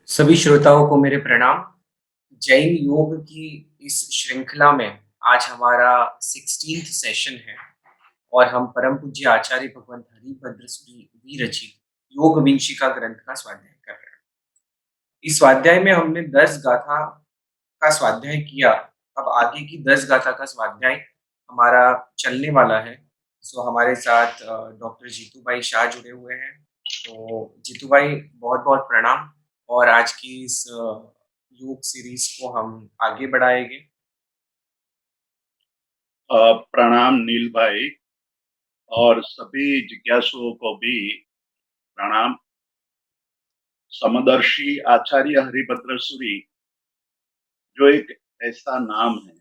सभी श्रोताओं को मेरे प्रणाम। जैन योग की इस श्रृंखला में आज हमारा 16th सेशन है और हम परम पूज्य आचार्य भगवंत हरिभद्र सूरी विरचित योग विंशिका ग्रंथ का स्वाध्याय कर रहे हैं। इस स्वाध्याय में हमने 10 गाथा का स्वाध्याय किया। अब आगे की 10 गाथा का स्वाध्याय हमारा चलने वाला है। सो हमारे साथ डॉक्टर जीतू भाई शाह जुड़े हुए हैं। तो जीतू भाई बहुत बहुत प्रणाम। और आज की इस योग सीरीज को हम आगे बढ़ाएंगे। प्रणाम नील भाई और सभी जिज्ञासुओं को भी प्रणाम। समदर्शी आचार्य हरिभद्र सूरी जो एक ऐसा नाम है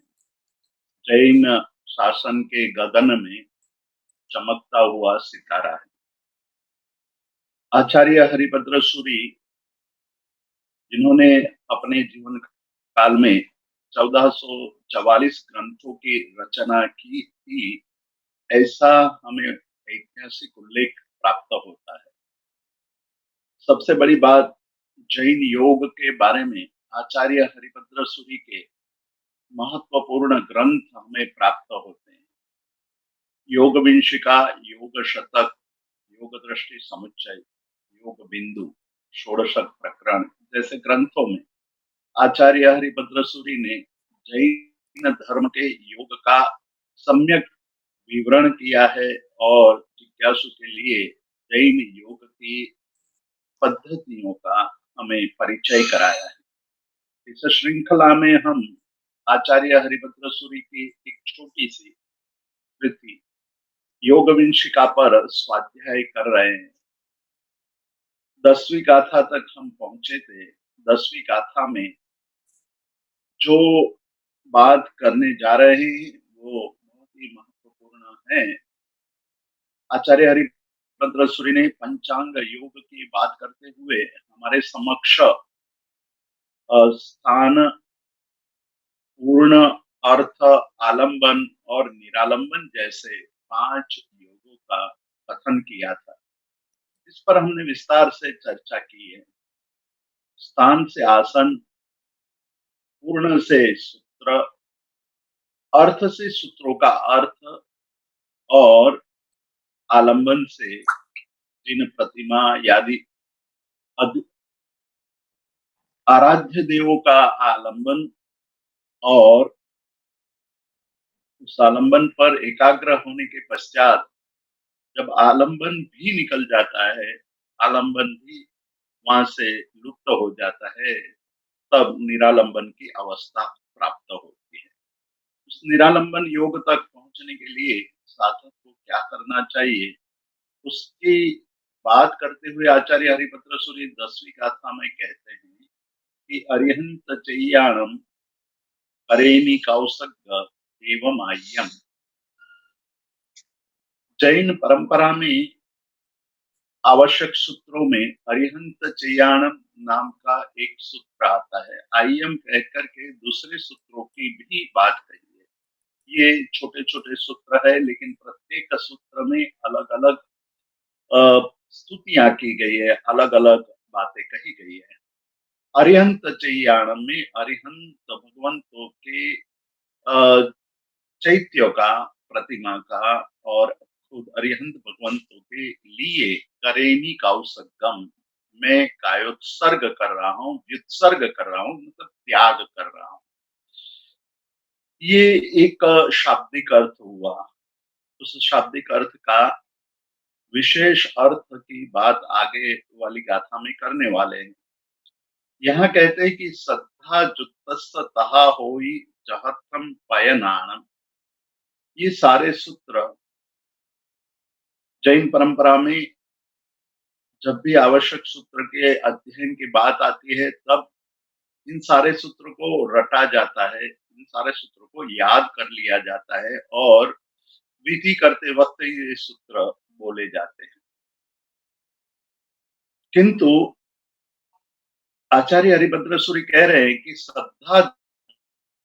जैन शासन के गगन में चमकता हुआ सितारा है। आचार्य हरिभद्र सूरी जिन्होंने अपने जीवन काल में 1444 ग्रंथों की रचना की थी, ऐसा हमें ऐतिहासिक उल्लेख प्राप्त होता है। सबसे बड़ी बात, जैन योग के बारे में आचार्य हरिभद्र सूरी के महत्वपूर्ण ग्रंथ हमें प्राप्त होते हैं। योग विंशिका, योग शतक, योग दृष्टि समुच्चय, योग बिंदु, षोडशक प्रकरण जैसे ग्रंथों में आचार्य हरिभद्र सूरी ने जैन धर्म के योग का सम्यक विवरण किया है और जिज्ञासु के लिए जैन योग की पद्धतियों का हमें परिचय कराया है। इस श्रृंखला में हम आचार्य हरिभद्र सूरी की एक छोटी सी कृति योग विंशिका पर स्वाध्याय कर रहे हैं। 10वीं गाथा तक हम पहुंचे थे। 10वीं गाथा में जो बात करने जा रहे हैं वो बहुत ही महत्वपूर्ण है। आचार्य हरिभद्र सूरी ने पंचांग योग की बात करते हुए हमारे समक्ष स्थान, पूर्ण, अर्थ, आलंबन और निरालंबन जैसे 5 योगों का कथन किया था। इस पर हमने विस्तार से चर्चा की है। स्थान से आसन, पूर्ण से सूत्र, अर्थ से सूत्रों का अर्थ और आलंबन से जिन प्रतिमा आदि आराध्य देवों का आलंबन और उस आलंबन पर एकाग्र होने के पश्चात जब आलंबन भी निकल जाता है, आलंबन भी वहां से लुप्त हो जाता है, तब निरालंबन की अवस्था प्राप्त होती है। उस निरालंबन योग तक पहुंचने के लिए साधक को क्या करना चाहिए, उसकी बात करते हुए आचार्य हरिभद्र सूरी 10वीं गाथा में कहते हैं कि अरिहंत चैयाणम करेनी कौसग एवं आय्यम। जैन परंपरा में आवश्यक सूत्रों में अरिहंत चैयाणम नाम का एक सूत्र आता है। आय्यम कहकर के दूसरे सूत्रों की भी बात कही है। ये छोटे छोटे सूत्र है, लेकिन प्रत्येक सूत्र में अलग अलग स्तुतियां की गई है, अलग अलग बातें कही गई है। अरिहंत चैयाणम में अरिहंत भगवंतों के चैत्य का, प्रतिमा का और खुद अरिहंत भगवंतों के लिए करेनी कौसगम, मैं कायोत्सर्ग कर रहा हूँ, व्युत्सर्ग कर रहा हूँ, मतलब त्याग कर रहा हूँ। ये एक शाब्दिक अर्थ हुआ। उस शाब्दिक अर्थ का विशेष अर्थ की बात आगे वाली गाथा में करने वाले हैं। यहाँ कहते हैं कि श्रद्धा जुत्तस्स तहा होई जहतम पयनानम। ये सारे सूत्र जैन परंपरा में जब भी आवश्यक सूत्र के अध्ययन की बात आती है, तब इन सारे सूत्रों को रटा जाता है, इन सारे सूत्रों को याद कर लिया जाता है और विधि करते वक्त ये सूत्र बोले जाते हैं। किंतु आचार्य हरिभद्र सूरी कह रहे हैं कि श्रद्धा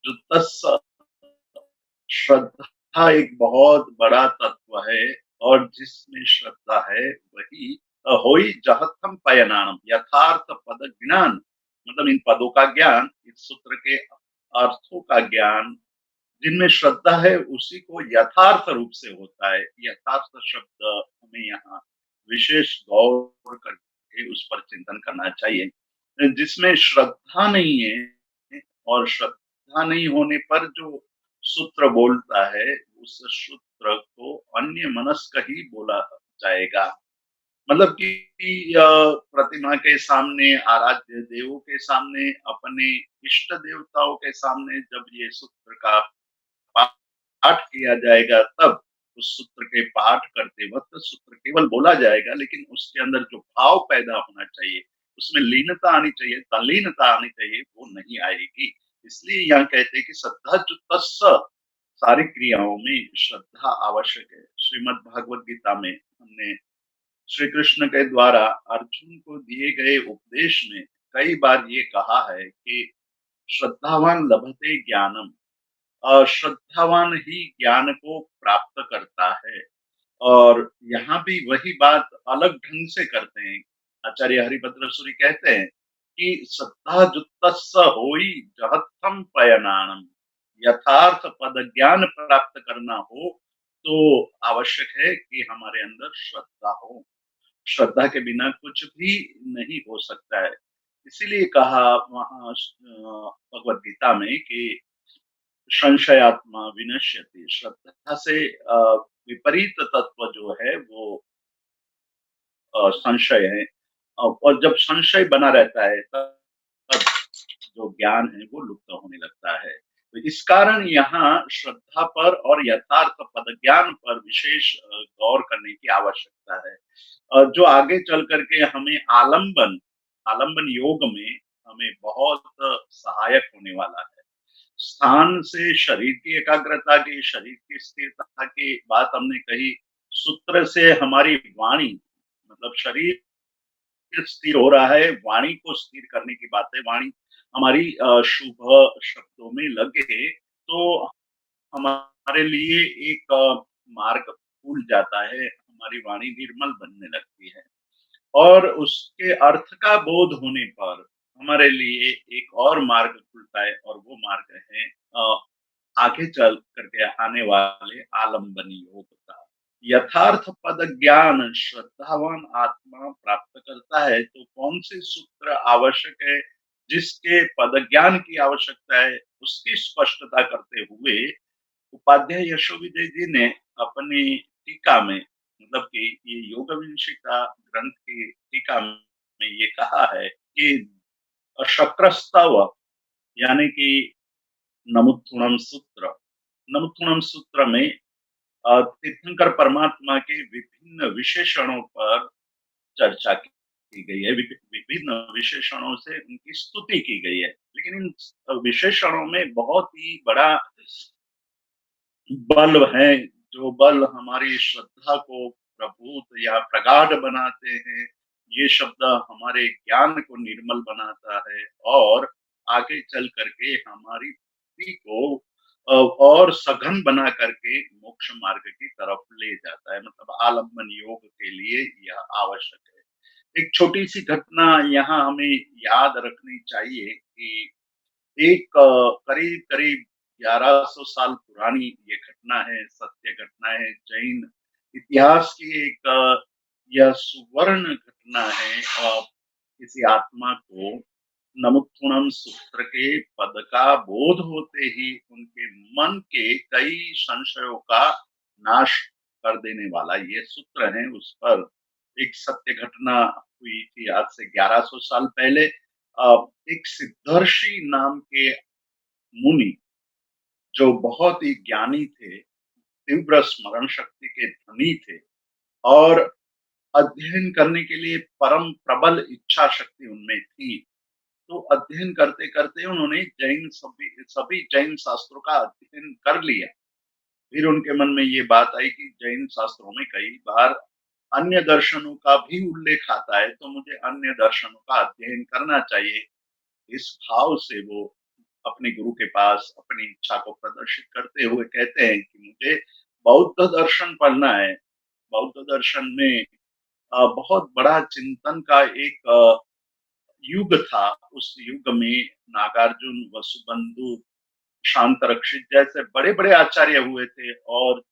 जुतस्स, श्रद्धा एक बहुत बड़ा तत्व है और जिसमें श्रद्धा है वही होई जहतम पयनानम, यथार्थ पद ज्ञान। मतलब इन पदों का ज्ञान, इस सूत्र के अर्थों का ज्ञान, जिनमें श्रद्धा है उसी को यथार्थ रूप से होता है। यथार्थ शब्द हमें यहाँ विशेष गौर करके उस पर चिंतन करना चाहिए। जिसमें श्रद्धा नहीं है और श्रद्धा नहीं होने पर जो सूत्र बोलता है, उस सूत्र को अन्य मनस्क ही बोला जाएगा। मतलब कि प्रतिमा के सामने, आराध्य देवों के सामने, अपने इष्ट देवताओं के सामने जब ये सूत्र का पाठ किया जाएगा, तब उस सूत्र के पाठ करते वक्त सूत्र केवल बोला जाएगा, लेकिन उसके अंदर जो भाव पैदा होना चाहिए, उसमें लीनता आनी चाहिए, तल्लीनता आनी चाहिए, वो नहीं आएगी। इसलिए यहाँ कहते हैं कि श्रद्धा जो तस्स, सारी क्रियाओं में श्रद्धा आवश्यक है। श्रीमद् भागवत गीता में हमने श्री कृष्ण के द्वारा अर्जुन को दिए गए उपदेश में कई बार ये कहा है कि श्रद्धावान लभते ज्ञानम, श्रद्धावान ही ज्ञान को प्राप्त करता है। और यहाँ भी वही बात अलग ढंग से करते हैं। आचार्य हरिभद्र सूरी कहते हैं कि श्रद्धा जुत्तस्स होई जहत्थम पयनानम, यथार्थ पद ज्ञान प्राप्त करना हो तो आवश्यक है कि हमारे अंदर श्रद्धा हो। श्रद्धा के बिना कुछ भी नहीं हो सकता है। इसीलिए कहा वहां भगवत गीता में कि संशयात्मा विनश्यति, श्रद्धा से विपरीत तत्व जो है वो संशय है। और जब संशय बना रहता है तब जो ज्ञान है वो लुप्त होने लगता है। तो इस कारण यहाँ श्रद्धा पर और यथार्थ पद ज्ञान पर विशेष गौर करने की आवश्यकता है। जो आगे चल करके हमें आलंबन आलंबन योग में हमें बहुत सहायक होने वाला है। स्थान से शरीर की एकाग्रता की, शरीर की स्थिरता की बात हमने कही। सूत्र से हमारी वाणी, मतलब शरीर स्थिर हो रहा है, वाणी को स्थिर करने की बात है। वाणी हमारी शुभ शब्दों में लगे तो हमारे लिए एक मार्ग खुल जाता है, हमारी वाणी निर्मल बनने लगती है। और उसके अर्थ का बोध होने पर हमारे लिए एक और मार्ग खुलता है, और वो मार्ग है आगे चल करके आने वाले आलंबन योग का। यथार्थ पद ज्ञान श्रद्धावान आत्मा प्राप्त करता है। तो कौन से सूत्र आवश्यक है, जिसके पद ज्ञान की आवश्यकता है, उसकी स्पष्टता करते हुए उपाध्याय यशोविजय जी ने अपनी टीका में, मतलब कि ये योग विंशिका ग्रंथ की टीका में ये कहा है कि शक्रस्तव, यानी कि नमुत्थुणम सूत्र, नमुत्थुणम सूत्र में तीर्थंकर परमात्मा के विभिन्न विशेषणों पर चर्चा की गई है। विभिन्न विशेषणों से उनकी स्तुति की गई है, लेकिन इन विशेषणों में बहुत ही बड़ा बल है, जो बल हमारी श्रद्धा को प्रभुत या प्रगाढ़ बनाते हैं। ये शब्द हमारे ज्ञान को निर्मल बनाता है और आगे चल करके हमारी बुद्धि को और सघन बना करके मोक्ष मार्ग की तरफ ले जाता है। मतलब आलम्बन योग के लिए यह आवश्यक है। एक छोटी सी घटना यहाँ हमें याद रखनी चाहिए कि एक करीब करीब 1100 साल पुरानी ये घटना है, सत्य घटना है, जैन इतिहास की एक यह सुवर्ण घटना है। किसी आत्मा को नमुत्थुणम सूत्र के पद का बोध होते ही उनके मन के कई संशयों का नाश कर देने वाला ये सूत्र है। उस पर एक सत्य घटना हुई थी आज से 1100 साल पहले। एक सिद्धर्षि नाम के मुनि, जो बहुत ही ज्ञानी थे, तीव्र स्मरण शक्ति के धनी थे और अध्ययन करने के लिए परम प्रबल इच्छा शक्ति उनमें थी। तो अध्ययन करते करते उन्होंने जैन सभी सभी जैन शास्त्रों का अध्ययन कर लिया। फिर उनके मन में ये बात आई कि जैन शास्त्रों में कई बार अन्य दर्शनों का भी उल्लेख आता है, तो मुझे अन्य दर्शनों का अध्ययन करना चाहिए। इस भाव से वो अपने गुरु के पास अपनी इच्छा को प्रदर्शित करते हुए कहते हैं कि मुझे बौद्ध दर्शन पढ़ना है। बौद्ध दर्शन में बहुत बड़ा चिंतन का एक युग था, उस युग में नागार्जुन, वसुबंधु, शांतरक्षित जैसे बड़े-बड़े आचार्य हुए थे और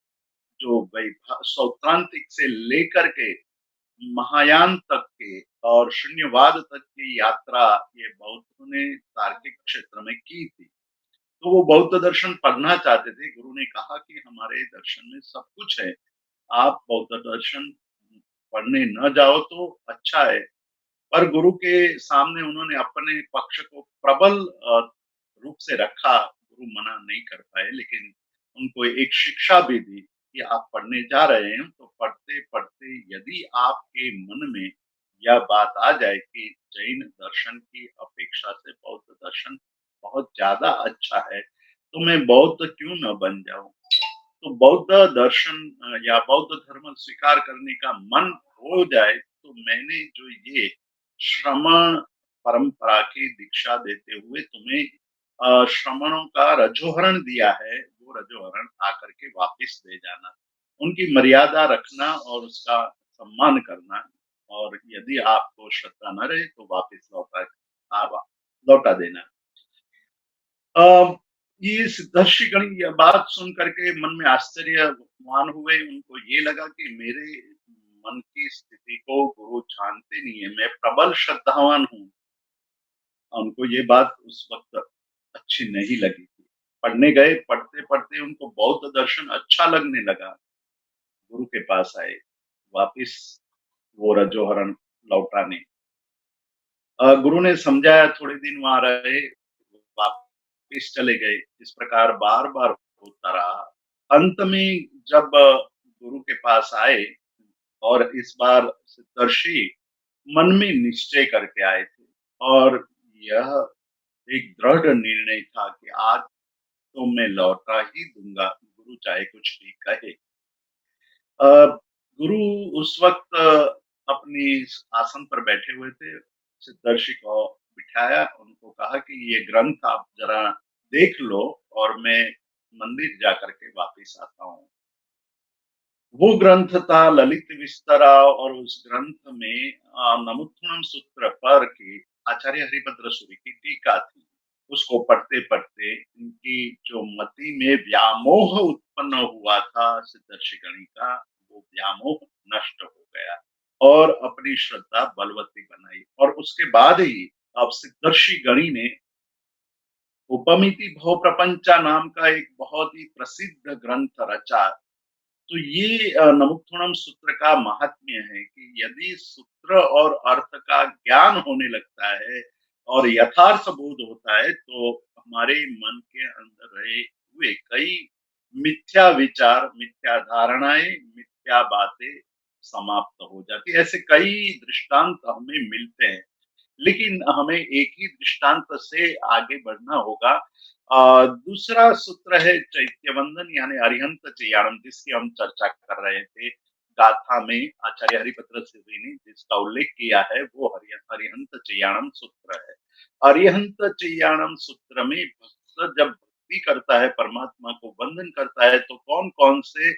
जो सौत्रांतिक से लेकर के महायान तक के और शून्यवाद तक की यात्रा ये बौद्धों ने तार्किक क्षेत्र में की थी। तो वो बौद्ध दर्शन पढ़ना चाहते थे। गुरु ने कहा कि हमारे दर्शन में सब कुछ है। आप बौद्ध दर्शन पढ़ने न जाओ तो अच्छा है। पर गुरु के सामने उन्होंने अपने पक्ष को प्रबल रूप से रखा। गुरु मना नहीं कर पाए, लेकिन उनको एक शिक्षा भी दी कि आप पढ़ने जा रहे हैं तो पढ़ते-पढ़ते यदि आपके मन में यह बात आ जाए कि जैन दर्शन की अपेक्षा से बौद्ध दर्शन बहुत ज़्यादा अच्छा है, तो मैं बौद्ध क्यों न बन जाऊँ? तो बौद्ध दर्शन या बौद्ध धर्म स्वीकार करने का मन हो जाए, तो मैंने जो ये श्रमण परंपरा की दीक्षा देते हुए तुम्हें श्रमणों का रजोहरण दिया है, वो रजोहरण आकर के वापिस ले जाना। उनकी मर्यादा रखना और उसका सम्मान करना और यदि आपको श्रद्धा न रहे तो वापिस लौटा देना। अ, ये सिद्धर्षिगण यह बात सुन करके मन में आश्चर्यवान हुए। उनको ये लगा कि मेरे मन की स्थिति को गुरु जानते नहीं है, मैं प्रबल श्रद्धावान हूँ। उनको ये बात उस वक़्त अच्छी नहीं लगी थी। पढ़ने गए, पढ़ते-पढ़ते उनको बौद्ध दर्शन अच्छा लगने लगा। गुरु के पास आए, वापिस वो रजोहरण लौटाने। गुरु ने समझाया, थोड़े दिन वहाँ रहे, वापिस चले गए। इस प्रकार बार-बार होता रहा। अंत में जब गुरु के पास आए और इस बार सिद्धर्षि मन में निश्चय करके आए थे और यह एक दृढ़ निर्णय था कि आज तो मैं लौटा ही दूँगा, गुरु चाहे कुछ भी कहे। अ, गुरु उस वक़्त अपनी आसन पर बैठे हुए थे। सिद्धर्षि को बिठाया, उनको कहा कि ये ग्रंथ आप ज़रा देख लो और मैं मंदिर जाकर के वापिस आता हूँ। वो ग्रंथ था ललित विस्तरा और उस ग्रंथ में नमुत्थनम सूत्र पर की आचार्य हरिभद्र सूरि की टीका थी। उसको पढ़ते-पढ़ते इनकी जो मति में व्यामोह उत्पन्न हुआ था सिद्धर्षिगणी का, वो व्यामोह नष्ट हो गया और अपनी श्रद्धा बलवती बनाई और उसके बाद ही अब सिद्धर्षिगणी ने उपमिति भव प्रपंचा नाम का एक बहुत ही प्रसिद्ध ग्रंथ रचा। तो ये नमुत्थनम सूत्र का महात्म्य है कि यदि सूत्र और अर्थ का ज्ञान होने लगता है और यथार्थ बोध होता है, तो हमारे मन के अंदर रहे हुए कई मिथ्या विचार, मिथ्या धारणाएं, मिथ्या बातें समाप्त हो जाती है। ऐसे कई दृष्टांत हमें मिलते हैं। लेकिन हमें एक ही दृष्टांत से आगे बढ़ना होगा। दूसरा सूत्र है चैत्यवंदन यानी अरिहंत चेयाड़म, जिसकी हम चर्चा कर रहे थे। गाथा में आचार्य हरिभद्र सिद्धि ने जिसका उल्लेख किया है वो अरिहंत चेयाड़म सूत्र है। अरिहंत चेयाड़म सूत्र में भक्त जब भक्ति करता है, परमात्मा को वंदन करता है, तो कौन कौन से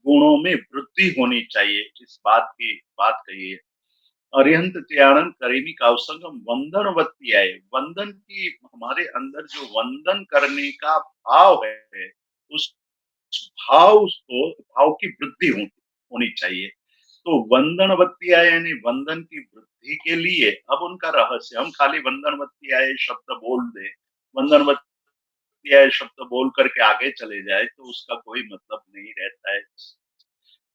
गुणों में वृद्धि होनी चाहिए, इस बात की बात कही है। अरिहंत त्याणन करेनी काउसंगम वंदनवत्याय, वंदन की हमारे अंदर जो वंदन करने का भाव है, उस भाव की वृद्धि होनी चाहिए। तो वंदनवत्याय यानी वंदन की वृद्धि के लिए अब उनका रहस्य, हम खाली वंदनवत्याय शब्द बोल दे, वंदनवत्याय शब्द बोल करके आगे चले जाए तो उसका कोई मतलब नहीं रहता है।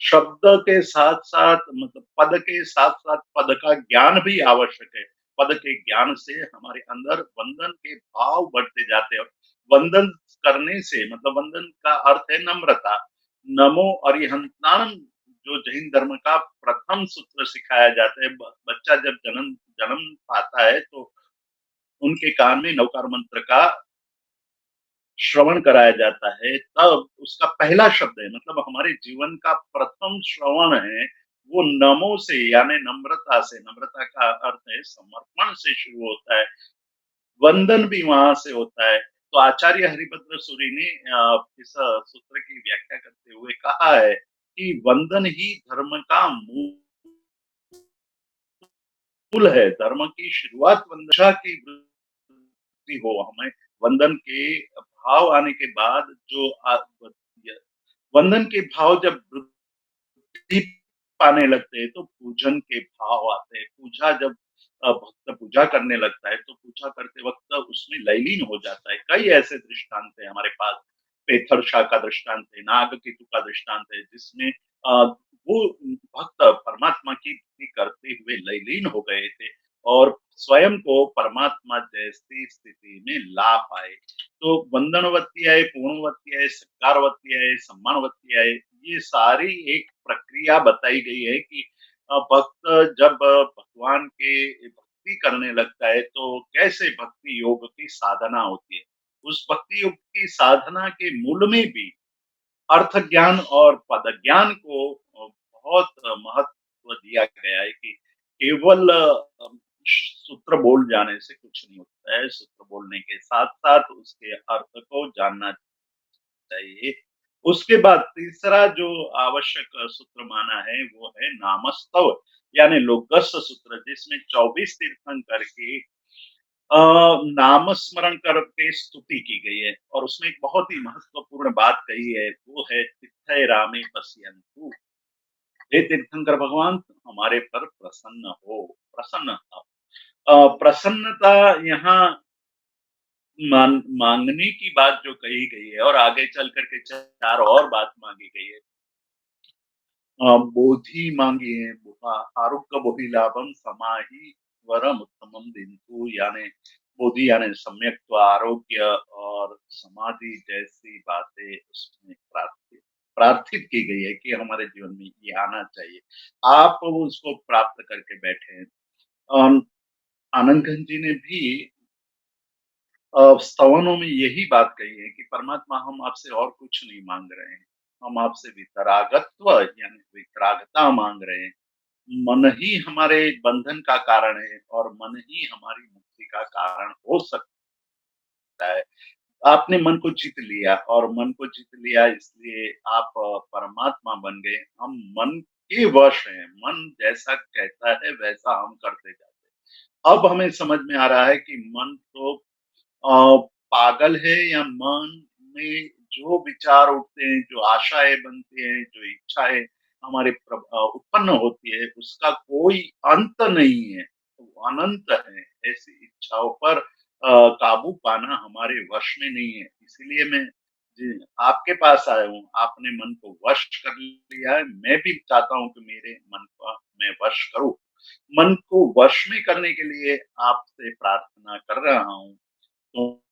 शब्द के साथ-साथ मतलब पद के साथ-साथ पद का ज्ञान भी आवश्यक है। पद के ज्ञान से हमारे अंदर वंदन के भाव बढ़ते जाते हैं। वंदन करने से मतलब वंदन का अर्थ है नम्रता। नमो अरिहंताणम जो जैन धर्म का प्रथम सूत्र सिखाया जाता है। बच्चा जब जन्म जन्म पाता है तो उनके कान में नवकार मंत्र का श्रवण कराया जाता है, तब उसका पहला शब्द है मतलब हमारे जीवन का प्रथम श्रवण है, वो नमो से यानी नम्रता से, नम्रता का अर्थ है समर्पण से शुरू होता है, वंदन भी वहां से होता है। तो आचार्य हरिभद्र सूरि ने इस सूत्र की व्याख्या करते हुए कहा है कि वंदन ही धर्म का मूल पुल है, धर्म की शुरुआत वंदना की वृत्ति हो, हमें वंदन के भाव आने के बाद जो वंदन के भाव जब वृद्धि पाने लगते हैं तो पूजन के भाव आते हैं। पूजा जब भक्त पूजा करने लगता है तो पूजा करते वक़्त उसमें लयलीन हो जाता है। कई ऐसे दृष्टांत हैं हमारे पास, पेथरशा का दृष्टांत है, नागकेतु का दृष्टांत है जिसमें वो भक्त परमात्मा की भक्ति करते हुए लयलीन हो गए थे और स्वयं को परमात्मा जैसी स्थिति में ला पाए। तो वंदनवती आए, पूर्णवती आए, सत्कारवती आए, सम्मानवती आए, ये सारी एक प्रक्रिया बताई गई है कि भक्त जब भगवान के भक्ति करने लगता है तो कैसे भक्ति योग की साधना होती है। उस भक्ति योग की साधना के मूल में भी अर्थ ज्ञान और पद ज्ञान को बहुत महत्व दिया गया है कि केवल सूत्र बोल जाने से कुछ नहीं होता है। सूत्र बोलने के साथ-साथ उसके अर्थ को जानना चाहिए। उसके बाद तीसरा जो आवश्यक सूत्र माना है वो है नामस्तव यानी लोकस सूत्र जिसमें 24 तीर्थंकर की नाम स्मरण करके स्तुति की गई है और उसमें एक बहुत ही महत्वपूर्ण बात कही है वो है तिथय रामे पश्यन्तु। हे तीर्थंकर भगवान हमारे पर प्रसन्न हो। प्रसन्न प्रसन्नता यहाँ मांगने की बात जो कही गई है और आगे चल करके चार और बात मांगी गई है। बोधि मांगी है, आरुग्य बोहि लाभम समाहि वरम उत्तमम दिंतु यानी बोधि यानी सम्यक्त्व आरोग्य और समाधि जैसी बातें उसमें प्रार्थित प्रार्थित की गई है कि हमारे जीवन में ये आना चाहिए। आप उसको प्राप्त करके बैठे हैं। अम, आनंदगंज जी ने भी स्तवनों में यही बात कही है कि परमात्मा हम आपसे और कुछ नहीं मांग रहे हैं। हम आपसे वितरागत्व यानी वितरागता मांग रहे हैं। मन ही हमारे बंधन का कारण है और मन ही हमारी मुक्ति का कारण हो सकता है। आपने मन को जीत लिया और मन को जीत लिया इसलिए आप परमात्मा बन गए। हम मन के वश हैं। मन जैसा कहता है वैसा हम करते जाते हैं। अब हमें समझ में आ रहा है कि मन तो पागल है या मन में जो विचार उठते हैं, जो आशाएँ बनती हैं, जो इच्छाएँ हमारे उत्पन्न होती है, उसका कोई अंत नहीं है, वो अनंत है। ऐसी इच्छाओं पर काबू पाना हमारे वश में नहीं है। इसीलिए मैं जी, आपके पास आया हूँ, आपने मन को वश कर लिया है, मैं भी चाहता हूँ कि मेरे मन का मैं वश करूँ। मन को वश में करने के लिए आपसे प्रार्थना कर रहा हूँ। तो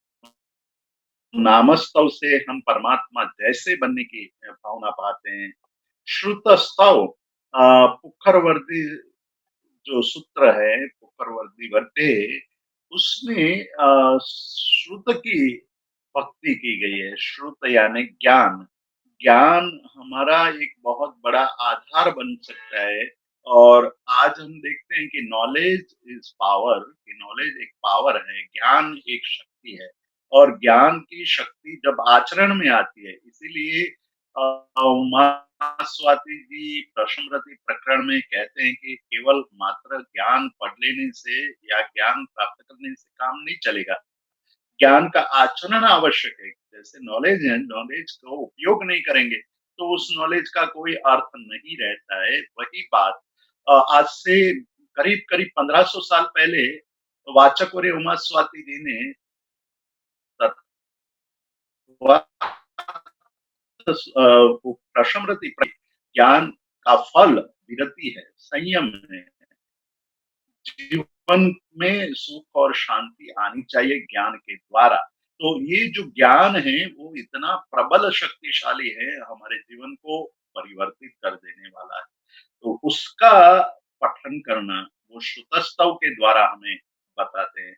नामस्तव से हम परमात्मा जैसे बनने की भावना पाते हैं। श्रुतस्तव पुखरवर्ती जो सूत्र है पुखरवर्ती वर्ते उसमें श्रुत की भक्ति की गई है। श्रुत यानी ज्ञान। ज्ञान हमारा एक बहुत बड़ा आधार बन सकता है और आज हम देखते हैं कि नॉलेज इज पावर कि नॉलेज एक पावर है, ज्ञान एक शक्ति है और ज्ञान की शक्ति जब आचरण में आती है इसीलिए माँ स्वाति जी प्रश्नवृत्ति प्रकरण में कहते हैं कि केवल मात्र ज्ञान पढ़ लेने से या ज्ञान प्राप्त करने से काम नहीं चलेगा। ज्ञान का आचरण आवश्यक है। जैसे नॉलेज है, नॉलेज का उपयोग नहीं करेंगे, तो उस नॉलेज का कोई अर्थ नहीं रहता है। वही बात आज से करीब-करीब 1500 साल पहले वाचकवरे उमा स्वाती जी ने प्रशमरति ज्ञान का फल विरति है, संयम है। जीवन में सुख और शांति आनी चाहिए ज्ञान के द्वारा। तो ये जो ज्ञान है वो इतना प्रबल शक्तिशाली है, हमारे जीवन को परिवर्तित कर देने वाला है। तो उसका पठन करना वो श्रुतस्तव के द्वारा हमें बताते हैं।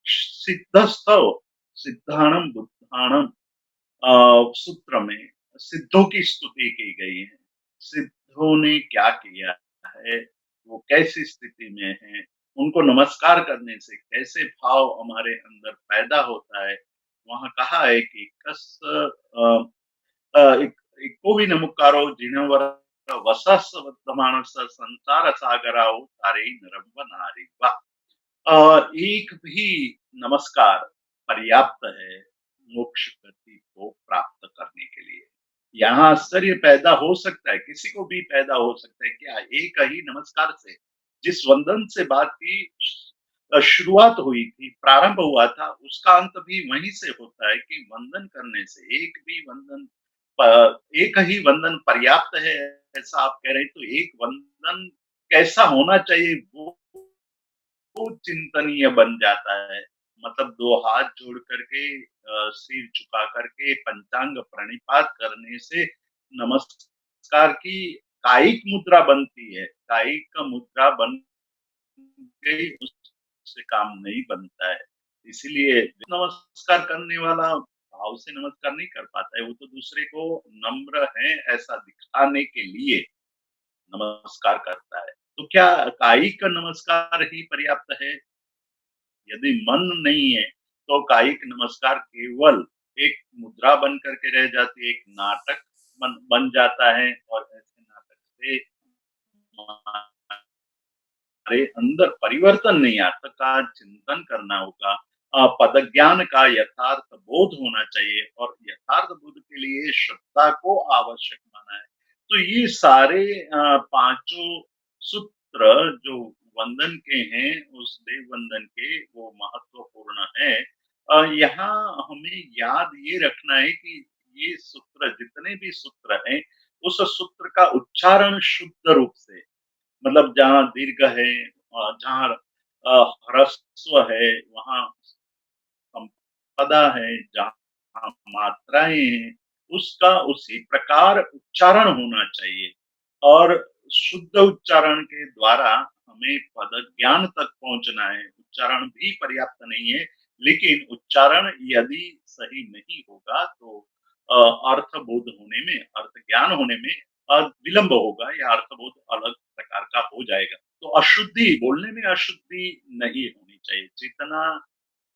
सिद्धस्तव सिद्धाणम बुद्धाणम सूत्र में सिद्धों की स्तुति की गई है। सिद्धों ने क्या किया है, वो कैसी स्थिति में है, उनको नमस्कार करने से कैसे भाव हमारे अंदर पैदा होता है। वहाँ कहा है कि कस एक इको भी नमुकारो जिनवर वसस्वद्धमानस संसार सागराओ तारे नरम्ब नारी वाह। एक भी नमस्कार पर्याप्त है मोक्ष गति को प्राप्त करने के लिए। यहाँ आश्चर्य पैदा हो सकता है, किसी को भी पैदा हो सकता है, क्या एक ही नमस्कार से, जिस वंदन से बात की शुरुआत हुई थी, प्रारंभ हुआ था, उसका अंत भी वहीं से होता है कि वंदन करने से एक भी वंदन एक ही वंदन पर्याप्त है, ऐसा आप कह रहे हैं, तो एक वंदन कैसा होना चाहिए वो चिंतनीय बन जाता है। मतलब 2 हाथ जोड़ करके सिर झुका करके पंचांग प्रणिपात करने से नमस्कार की कायिक मुद्रा बनती है। कायिक मुद्रा बन गई, उससे काम नहीं बनता है। इसीलिए नमस्कार करने वाला भाव से नमस्कार नहीं कर पाता है, वो तो दूसरे को नम्र है ऐसा दिखाने के लिए नमस्कार करता है। तो क्या कायिक नमस्कार ही पर्याप्त है? यदि मन नहीं है तो कायिक नमस्कार केवल एक मुद्रा बन करके रह जाती है, एक नाटक बन जाता है और ऐसे नाटक से हमारे अंदर परिवर्तन नहीं आता का चिंतन करना होगा। पद ज्ञान का यथार्थ बोध होना चाहिए और यथार्थ बोध के लिए श्रद्धा को आवश्यक माना है। तो ये सारे पांचों सूत्र जो वंदन के हैं, उस देव वंदन के, वो महत्वपूर्ण है। यहाँ हमें याद ये रखना है कि ये सूत्र, जितने भी सूत्र हैं, उस सूत्र का उच्चारण शुद्ध रूप से, मतलब जहाँ दीर्घ है, जहाँ ह्रस्व है, वहाँ संपदा है, जहाँ मात्राएं हैं, उसका उसी प्रकार उच्चारण होना चाहिए। और शुद्ध उच्चारण के द्वारा हमें पद ज्ञान तक पहुंचना है। उच्चारण भी पर्याप्त नहीं है, लेकिन उच्चारण यदि सही नहीं होगा तो अर्थ बोध होने में, अर्थ ज्ञान होने में विलंब होगा, या अर्थ बोध अलग प्रकार का हो जाएगा। तो अशुद्धि, बोलने में अशुद्धि नहीं होनी चाहिए। जितना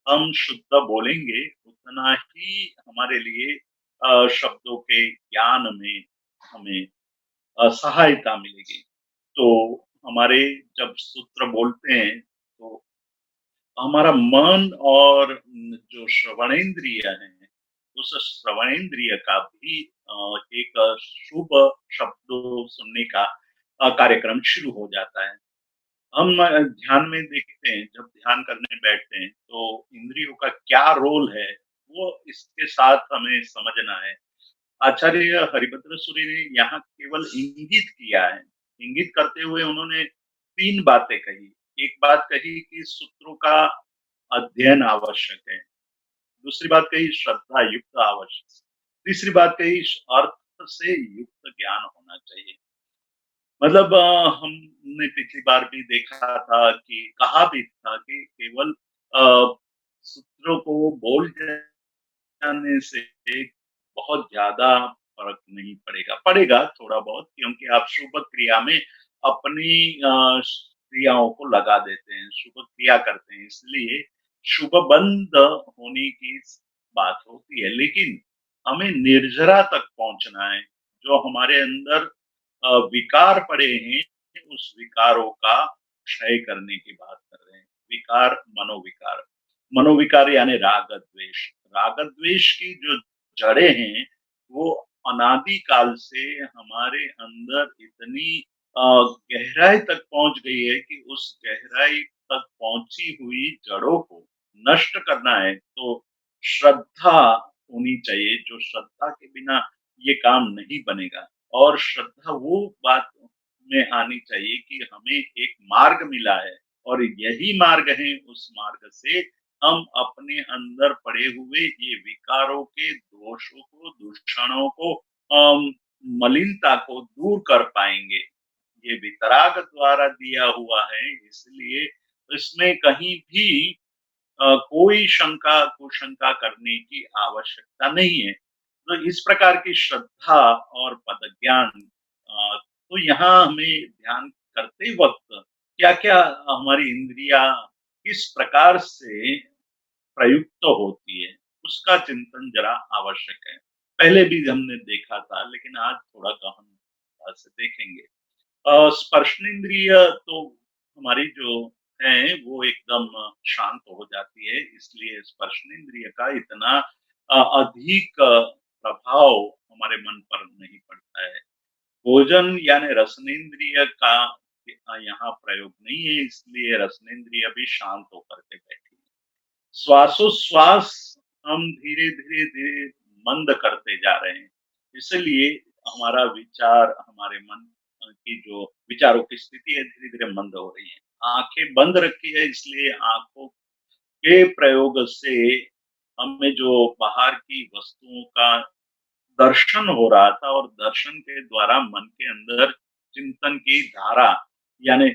हम शुद्ध बोलेंगे उतना ही हमारे लिए शब्दों के ज्ञान में हमें सहायता मिलेगी। तो हमारे जब सूत्र बोलते हैं तो हमारा मन और जो श्रवणेन्द्रिय है, उस श्रवणेन्द्रिय का भी एक शुभ शब्दों सुनने का कार्यक्रम शुरू हो जाता है। हम ध्यान में देखते हैं, जब ध्यान करने बैठते हैं तो इंद्रियों का क्या रोल है, वो इसके साथ हमें समझना है। आचार्य हरिभद्र सूरी ने यहाँ केवल इंगित किया है। इंगित करते हुए उन्होंने 3 बातें कही। एक बात कही कि सूत्रों का अध्ययन आवश्यक है। दूसरी बात कही श्रद्धा युक्त आवश्यक। तीसरी बात कही अर्थ से युक्त ज्ञान होना चाहिए। मतलब हमने पिछली बार भी देखा था कि कहा भी था कि केवल सूत्रों को बोल जाने से बहुत ज्यादा फर्क नहीं पड़ेगा, पड़ेगा थोड़ा बहुत, क्योंकि आप शुभ क्रिया में अपनी क्रियाओं को लगा देते हैं, शुभ क्रिया करते हैं, इसलिए शुभ बंद होने की बात होती है। लेकिन हमें निर्जरा तक पहुंचना है। जो हमारे अंदर विकार पड़े हैं, उस विकारों का क्षय करने की बात कर रहे हैं। विकार, मनोविकार, मनोविकार यानी राग द्वेष। राग द्वेष की जो जड़ें हैं वो अनादि काल से हमारे अंदर इतनी गहराई तक पहुंच गई है कि उस गहराई तक पहुंची हुई जड़ों को नष्ट करना है तो श्रद्धा होनी चाहिए। जो श्रद्धा के बिना ये काम नहीं बनेगा। और श्रद्धा वो बात में आनी चाहिए कि हमें एक मार्ग मिला है और यही मार्ग है, उस मार्ग से हम अपने अंदर पड़े हुए ये विकारों के दोषों को, दूषणों को, मलिनता को दूर कर पाएंगे। ये वितराग द्वारा दिया हुआ है, इसलिए इसमें कहीं भी कोई शंका कुशंका करने की आवश्यकता नहीं है। तो इस प्रकार की श्रद्धा और पद ज्ञान, तो यहाँ हमें ध्यान करते वक्त क्या-क्या हमारी इंद्रियां किस प्रकार से प्रयुक्त होती है, उसका चिंतन जरा आवश्यक है। पहले भी हमने देखा था, लेकिन आज थोड़ा गहन प्रकार से देखेंगे। स्पर्शनेंद्रिय तो हमारी जो है वो एकदम शांत हो जाती है, इसलिए स्पर्शनेंद्रिय का इतना अधिक प्रभाव हमारे मन पर नहीं पड़ता है। भोजन यानी रसनेंद्रिय का यहाँ प्रयोग नहीं है, इसलिए रसनेंद्रिय भी शांत होकर के बैठी है। श्वासोश्वास हम धीरे-धीरे मंद करते जा रहे हैं। इसलिए हमारा विचार, हमारे मन की जो विचारों की स्थिति है, धीरे-धीरे मंद हो रही है। आँखें बंद रखी है, इसलिए आँखों के प्रयोग से हमें जो बाहर की वस्तुओं का दर्शन हो रहा था और दर्शन के द्वारा मन के अंदर चिंतन की धारा यानी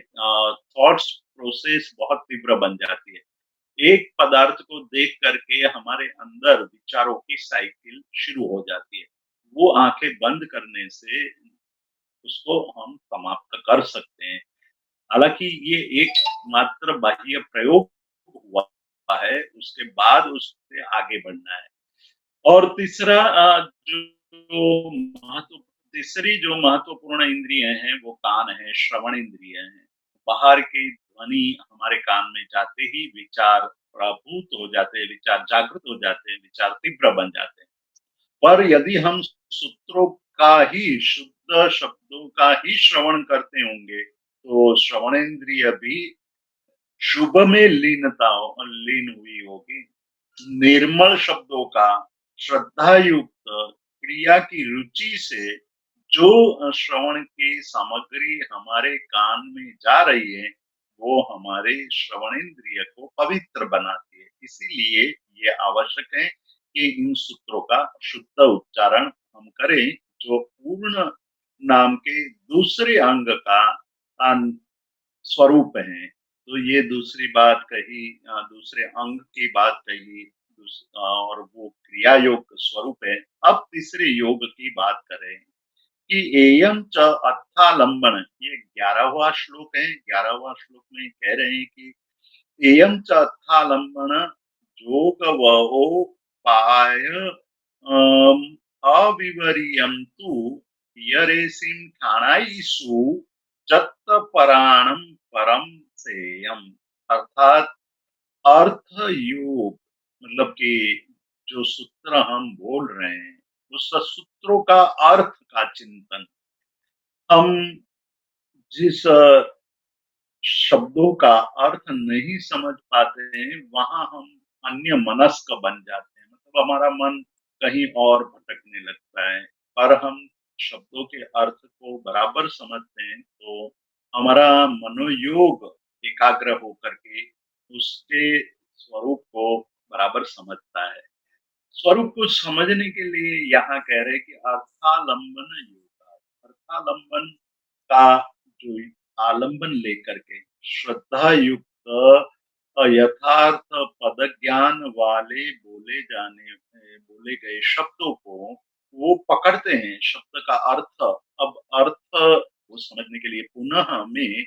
थॉट्स प्रोसेस बहुत तीव्र बन जाती है। एक पदार्थ को देख करके हमारे अंदर विचारों की साइकिल शुरू हो जाती है। वो आँखें बंद करने से उसको हम समाप्त कर सकते हैं। हालाँकि ये एक मात्र बाह्य प्रयोग हुआ है, उसके बाद उससे आगे बढ़ना है। और तीसरा जो महत्व तीसरी जो महत्वपूर्ण इंद्रिय हैं, वो कान है, श्रवण इंद्रिय हैं। बाहर की ध्वनि हमारे कान में जाते ही विचार प्रभूत हो जाते हैं, विचार जागृत हो जाते हैं, विचार तीव्र बन जाते हैं। पर यदि हम सूत्रों का ही, शुद्ध शब्दों का ही श्रवण करते होंगे, तो श्रवणेंद्रिय भी शुभ में लीन हुई होगी। निर्मल शब्दों का श्रद्धा युक्त क्रिया की रुचि से जो श्रवण की सामग्री हमारे कान में जा रही है, वो हमारे श्रवणेंद्रिय को पवित्र बनाती है। इसीलिए ये आवश्यक है कि इन सूत्रों का शुद्ध उच्चारण हम करें, जो पूर्ण नाम के दूसरे अंग का स्वरूप है। तो ये दूसरी बात कही, दूसरे अंग की बात कही, और वो क्रिया योग स्वरूप है। अब तीसरे योग की बात करें कि एयम च अर्थालंबन, ये 11वां श्लोक है। 11वां श्लोक में कह रहे हैं कि एयम च अर्थालंबन योग वोपाय अविवरीयम तु यरेसिम खाणाईसु जत्त पराणम परम सेयम। अर्थात अर्थ योग, मतलब कि जो सूत्र हम बोल रहे हैं, उस सूत्रों का अर्थ का चिंतन, हम जिस शब्दों का अर्थ नहीं समझ पाते हैं, वहां हम अन्य मनस्क बन जाते हैं, मतलब हमारा मन कहीं और भटकने लगता है। पर हम शब्दों के अर्थ को बराबर समझते हैं, तो हमारा मनोयोग एकाग्र होकर के उसके स्वरूप को बराबर समझता है। स्वरूप को समझने के लिए यहाँ कह रहे हैं कि अर्थालंबन योगा, अर्थालंबन का जो आलंबन लेकर के श्रद्धा युक्त यथार्थ पद ज्ञान वाले बोले गए शब्दों को वो पकड़ते हैं। शब्द का अर्थ, अब अर्थ को समझने के लिए पुनः हमें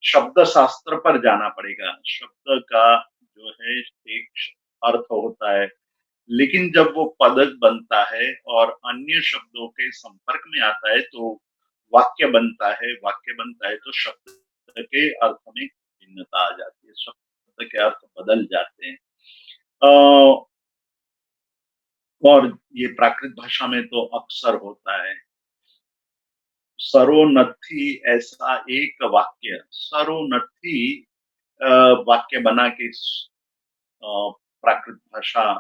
शब्द शास्त्र पर जाना पड़ेगा। शब्द का जो है एक अर्थ होता है, लेकिन जब वो पद बनता है और अन्य शब्दों के संपर्क में आता है, तो वाक्य बनता है, तो शब्द के अर्थ में भिन्नता आ जाती है, शब्द के अर्थ बदल जाते हैं। और ये प्राकृत भाषा में तो अक्सर होता है। सरोनथी, ऐसा एक वाक्य, सरोनथी वाक्य बना के प्राकृत भाषा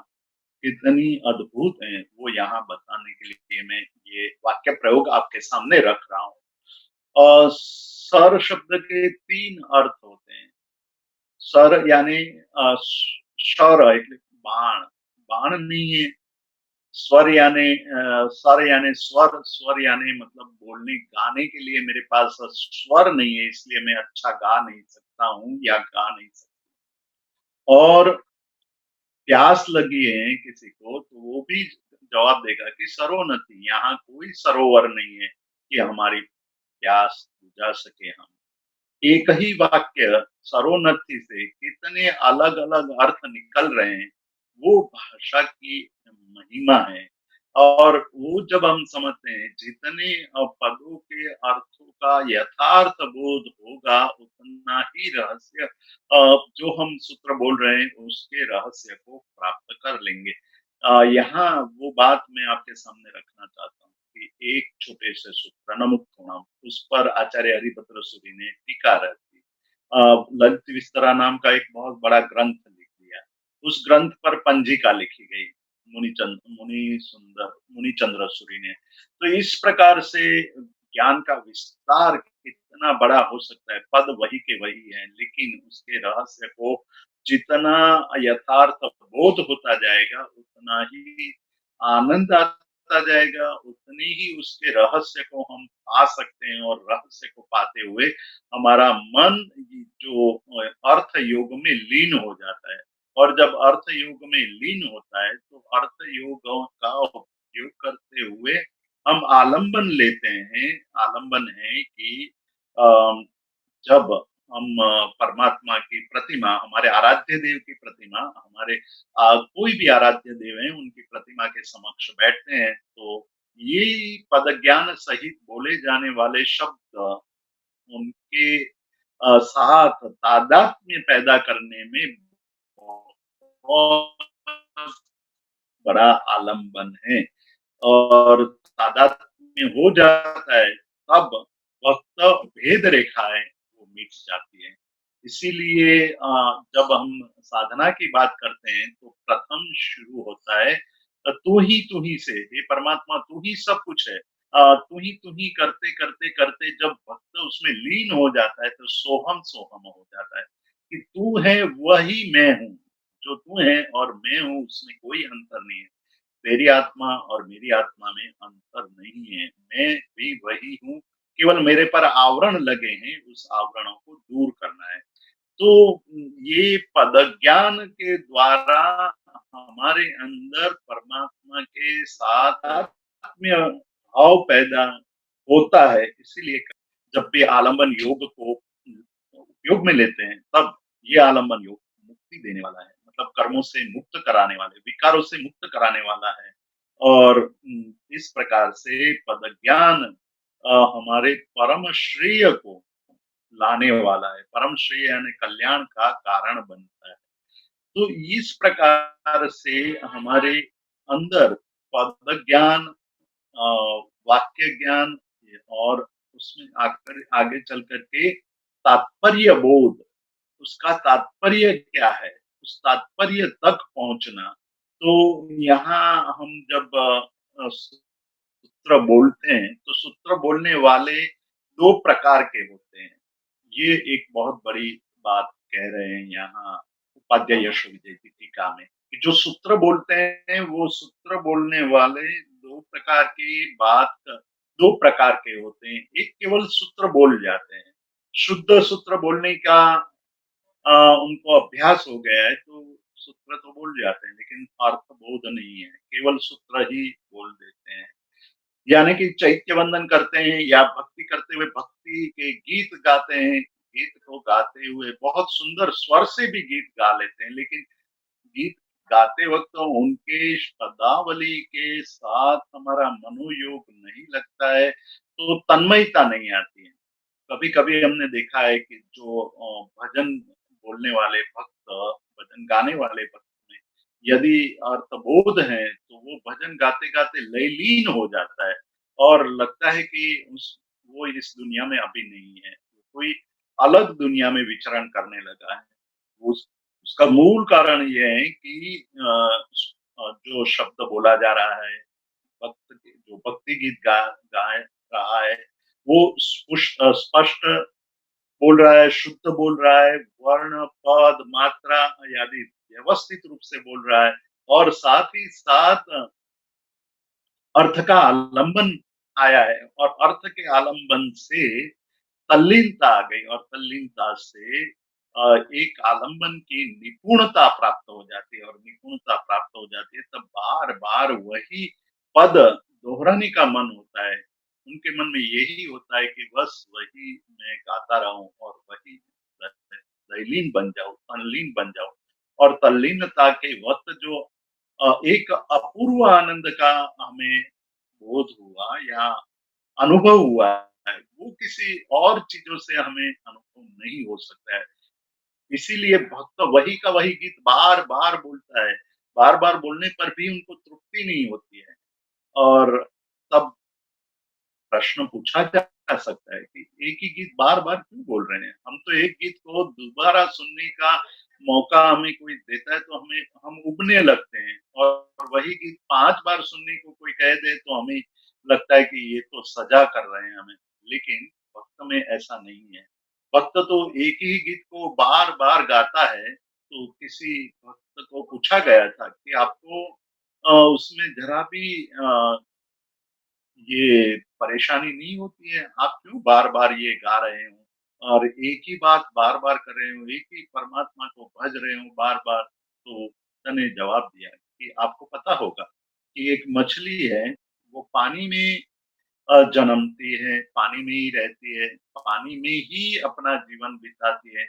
कितनी अद्भुत है, वो यहाँ बताने के लिए मैं ये वाक्य प्रयोग आपके सामने रख रहा हूँ। सर शब्द के 3 अर्थ होते हैं। सर यानी शर એટલે बाण, बाण नहीं है। स्वर यानी सर यानी स्वर, स्वर यानी मतलब बोलने गाने के लिए मेरे पास स्वर नहीं है, इसलिए मैं अच्छा गा नहीं सकता हूँ या गा नहीं सकता। और प्यास लगी है किसी को, तो वो भी जवाब देगा कि सरोनति, यहाँ कोई सरोवर नहीं है कि हमारी प्यास बुझा सके हम। एक ही वाक्य सरोनति से कितने अलग अलग अर्थ निकल रहे हैं, वो भाषा की महिमा है। और वो जब हम समझते हैं, जितने पदों के अर्थों का यथार्थ बोध होगा, उतना ही रहस्य जो हम सूत्र बोल रहे हैं, उसके रहस्य को प्राप्त कर लेंगे। यहाँ वो बात मैं आपके सामने रखना चाहता हूँ कि एक छोटे से सूत्र नमुक्तुणम, उस पर आचार्य हरिभद्र सूरि ने टीका रची। ललित विस्तरा नाम का एक बहुत बड़ा ग्रंथ लिख दिया। उस ग्रंथ पर पंजिका लिखी गई मुनि चंद्र सूरि ने। तो इस प्रकार से ज्ञान का विस्तार कितना बड़ा हो सकता है। पद वही के वही है, लेकिन उसके रहस्य को जितना यथार्थ बोध होता जाएगा, उतना ही आनंद आता जाएगा, उतनी ही उसके रहस्य को हम पा सकते हैं, और रहस्य को पाते हुए हमारा मन जो अर्थ योग में लीन हो जाता है। और जब अर्थ योग में लीन होता है, तो अर्थ योग का उपयोग करते हुए हम आलंबन लेते हैं। आलंबन है कि अ, जब हम परमात्मा की प्रतिमा, हमारे आराध्य देव की प्रतिमा, हमारे कोई भी आराध्य देव हैं, उनकी प्रतिमा के समक्ष बैठते हैं, तो ये पद ज्ञान सहित बोले जाने वाले शब्द उनके साथ तादात्म्य पैदा करने में बहुत बड़ा आलंबन है। और तादात्म्य में हो जाता है, तब भक्त भेद रेखाएं वो मिट जाती है। इसीलिए जब हम साधना की बात करते हैं, तो प्रथम शुरू होता है तू ही से, हे परमात्मा तू ही सब कुछ है। तू ही करते करते करते जब भक्त उसमें लीन हो जाता है, तो सोहम सोहम हो जाता है कि तू है वही मैं हूँ। जो तू है और मैं हूँ, उसमें कोई अंतर नहीं है। तेरी आत्मा और मेरी आत्मा में अंतर नहीं है। मैं भी वही हूँ, केवल मेरे पर आवरण लगे हैं, उस आवरणों को दूर करना है। तो ये पद ज्ञान के द्वारा हमारे अंदर परमात्मा के साथ आत्मीय भाव पैदा होता है। इसीलिए जब भी आलंबन योग को उपयोग में लेते हैं, तब ये आलंबन योग मुक्ति देने वाला है, मतलब कर्मों से मुक्त कराने वाले, विकारों से मुक्त कराने वाला है। और इस प्रकार से पद ज्ञान हमारे परम श्रेय को लाने वाला है। परम श्रेय यानी कल्याण का कारण बनता है। तो इस प्रकार से हमारे अंदर पद ज्ञान, अ, वाक्य ज्ञान, और उसमें आकर आगे चल करके तात्पर्य बोध, उसका तात्पर्य क्या है, उस तात्पर्य तक पहुंचना। तो यहाँ हम जब सूत्र बोलते हैं, तो सूत्र बोलने वाले दो प्रकार के होते हैं। ये एक बहुत बड़ी बात कह रहे हैं यहाँ उपाध्याय यश विजय की टीका में, कि जो सूत्र बोलते हैं, वो सूत्र बोलने वाले दो प्रकार के होते हैं। एक केवल सूत्र बोल जाते हैं, शुद्ध सूत्र बोलने का उनको अभ्यास हो गया है, तो सूत्र तो बोल जाते हैं, लेकिन अर्थ बोध नहीं है, केवल सूत्र ही बोल देते हैं। यानी कि चैत्य वंदन करते हैं या भक्ति करते हुए भक्ति के गीत गाते हैं, गीत को गाते हुए बहुत सुंदर स्वर से भी गीत गा लेते हैं, लेकिन गीत गाते वक्त उनके पदावली के साथ हमारा मनोयोग नहीं लगता है, तो तन्मयता नहीं आती है। कभी-कभी हमने देखा है कि जो भजन बोलने वाले भक्त, भजन गाने वाले भक्त में यदि अर्थबोध है, तो वो भजन गाते-गाते लयलीन हो जाता है, और लगता है कि उस वो इस दुनिया में अभी नहीं है। कोई अलग दुनिया में विचरण करने लगा है। उस उसका मूल कारण ये है कि जो शब्द बोला जा रहा है, जो भक्ति गीत गा रहा है, वो स्पष्ट बोल रहा है, शुद्ध बोल रहा है, वर्ण, पद, मात्रा आदि व्यवस्थित रूप से बोल रहा है, और साथ ही साथ अर्थ का आलंबन आया है, और अर्थ के आलंबन से तल्लीनता आ गई, और तल्लीनता से एक आलंबन की निपुणता प्राप्त हो जाती है, और निपुणता प्राप्त हो जाती है, तब बार-बार वही पद दोहराने का मन होता है। उनके मन में यही होता है कि बस वही मैं गाता रहूं, और वही तल्लीन बन जाऊं, तल्लीन बन जाऊं। और तल्लीनता के वक्त जो एक अपूर्व आनंद का हमें बोध हुआ या अनुभव हुआ है, वो किसी और चीज़ों से हमें अनुभव नहीं हो सकता है। इसीलिए भक्त वही का वही गीत बार-बार बोलता है, बार-बार बोलने पर भी उनको तृप्ति नहीं होती है और तब प्रश्न पूछा जा सकता है कि एक ही गीत बार-बार क्यों बोल रहे हैं? हम तो एक गीत को दोबारा सुनने का मौका हमें कोई देता है तो हम ऊबने लगते हैं और वही गीत 5 बार सुनने को कोई कह दे तो हमें लगता है कि ये तो सज़ा कर रहे हैं हमें। लेकिन भक्त में ऐसा नहीं है। भक्त तो एक ही गीत को बार-बार गाता है, तो किसी भक्त को पूछा गया था कि आपको उसमें ज़रा भी ये परेशानी नहीं होती है, आप क्यों बार-बार ये गा रहे हो? और एक ही बात बार-बार कर रहे हो, एक ही परमात्मा को भज रहे हो बार-बार। तो बुद्ध ने जवाब दिया कि आपको पता होगा कि एक मछली है, वो पानी में जन्मती है, पानी में ही रहती है, पानी में ही अपना जीवन बिताती है,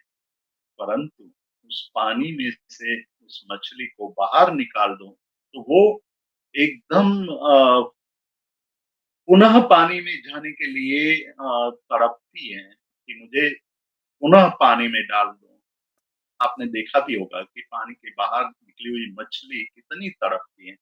परंतु उस पानी में से उस मछली को बाहर निकाल दो, तो वो एकदम पुनः पानी में जाने के लिए तड़पती हैं कि मुझे पुनः पानी में डाल दो। आपने देखा भी होगा कि पानी के बाहर निकली हुई मछली कितनी तड़पती है।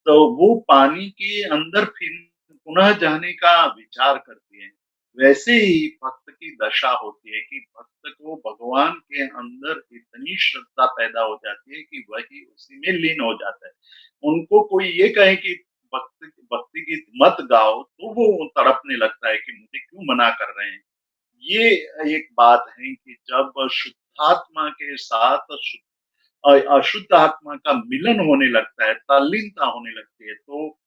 तो वो पानी के अंदर फिर पुनः जाने का विचार करती है। वैसे ही भक्त की दशा होती है कि भक्त को भगवान के अंदर इतनी श्रद्धा पैदा हो जाती है कि वही उसी में लीन हो जाता है। उनको कोई ये कहे कि भक्ति भक्ति गीत मत गाओ, तो वो तड़पने लगता है कि मुझे क्यों मना कर रहे हैं। ये एक बात है कि जब शुद्धात्मा के साथ अशुद्ध आत्मा का मिलन होने लगता है, तल्लीनता होने लगती है, तो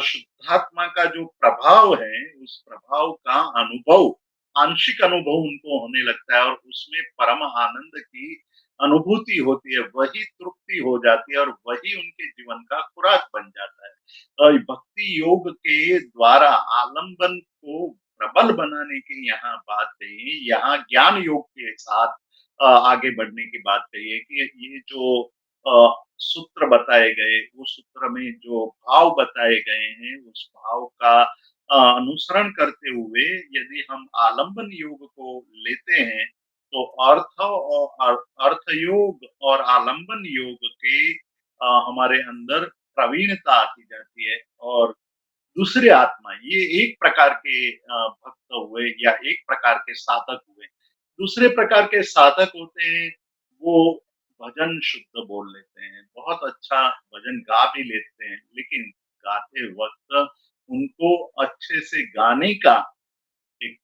शुद्धात्मा का जो प्रभाव है, उस प्रभाव का अनुभव, आंशिक अनुभव उनको होने लगता है और उसमें परम आनंद की अनुभूति होती है, वही तृप्ति हो जाती है और वही उनके जीवन का खुराक बन जाता है। भक्ति योग के द्वारा आलंबन को प्रबल बनाने की यहाँ बात कही है, यहाँ ज्ञान योग के साथ आगे बढ़ने की बात कही है कि ये जो सूत्र बताए गए, उस सूत्र में जो भाव बताए गए हैं, उस भाव का अनुसरण करते हुए यदि हम आलंबन योग को लेते हैं, तो अर्थ योग और आलंबन योग के हमारे अंदर प्रवीणता आती जाती है और दूसरे आत्मा ये एक प्रकार के भक्त हुए या एक प्रकार के साधक हुए। दूसरे प्रकार के साधक होते हैं, वो भजन शुद्ध बोल लेते हैं, बहुत अच्छा भजन गा भी लेते हैं, लेकिन गाते वक़्त उनको अच्छे से गाने का एक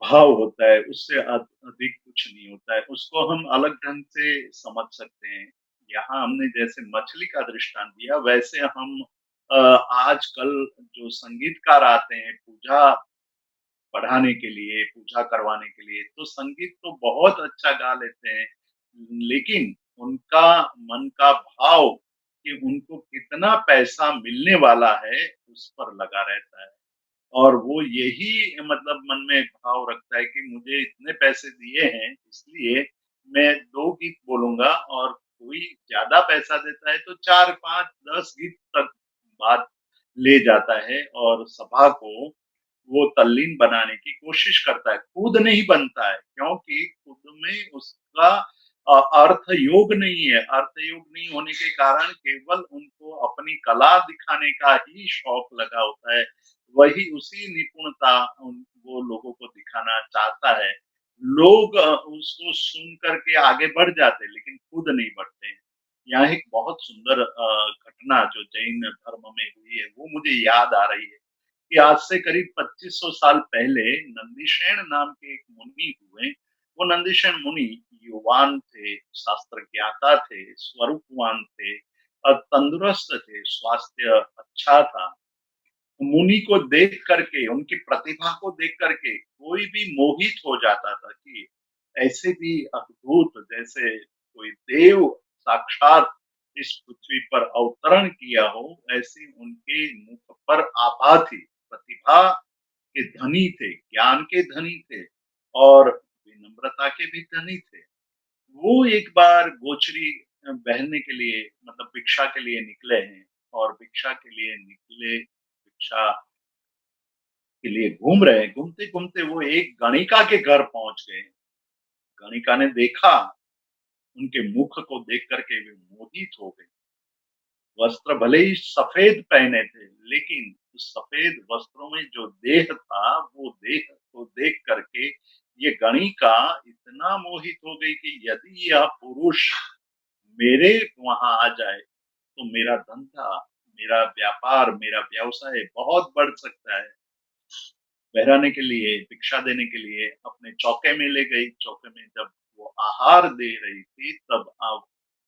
भाव होता है, उससे अधिक कुछ नहीं होता है। उसको हम अलग ढंग से समझ सकते हैं। यहाँ हमने जैसे मछली का दृष्टांत दिया, वैसे हम आजकल जो संगीतकार आते हैं पूजा बढ़ाने के लिए, पूजा करवाने के लिए, तो संगीत तो बहुत अच्छा गा लेते हैं, लेकिन उनका मन का भाव कि उनको कितना पैसा मिलने वाला है, उस पर लगा रहता है। और वो यही मतलब मन में भाव रखता है कि मुझे इतने पैसे दिए हैं, इसलिए मैं 2 गीत बोलूँगा और कोई ज़्यादा पैसा देता है तो 4, 5, 10 गीत तक बात ले जाता है और सभा को वो तल्लीन बनाने की कोशिश करता है। खुद नहीं बनता है क्योंकि खुद में उसका अर्थ योग नहीं है। अर्थ योग नहीं होने के कारण केवल उनको अपनी कला दिखाने का ही शौक लगा होता है। वही उसी निपुणता वो लोगों को दिखाना चाहता है। लोग उसको सुन कर के आगे बढ़ जाते हैं, लेकिन खुद नहीं बढ़ते हैं। यहाँ एक बहुत सुंदर घटना जो जैन धर्म में हुई है, वो मुझे याद आ रही है कि आज से करीब 2500 साल पहले नंदीशेन नाम के एक मुनि हुए। वो नंदीशेन मुनि युवान थे, शास्त्र ज्ञाता थे, स्वरूपवान थे, तंदुरुस्त थे, स्वास्थ्य अच्छा था। मुनि को देख करके, उनकी प्रतिभा को देख करके कोई भी मोहित हो जाता था कि ऐसे भी अद्भुत जैसे कोई देव साक्षात इस पृथ्वी पर अवतरण किया हो, ऐसी उनके मुख पर आभा थी। प्रतिभा के धनी थे, ज्ञान के धनी थे और विनम्रता के भी धनी थे। वो एक बार गोचरी बहने के लिए मतलब भिक्षा के लिए निकले हैं और भिक्षा के लिए निकले, भिक्षा के लिए घूम रहे हैं। घूमते-घूमते वो एक गणिका के घर पहुँच गए। गणिका ने देखा, उनके मुख को देख कर के वे मोहित हो गई। वस्त्र भले ही सफ़ेद पहने थे, लेकिन उस सफ़ेद वस्त्रों में जो देह था, वो देह को देख कर के ये गणिका इतना मोहित हो गई कि यदि यह पुरुष मेरे वहाँ आ जाए, तो मेरा धंधा, मेरा व्यापार, मेरा व्यवसाय बहुत बढ़ सकता है। बहराने के लिए, भिक्षा देने के लिए अपने चौके में ले गई। चौके में जब वो आहार दे रही थी, तब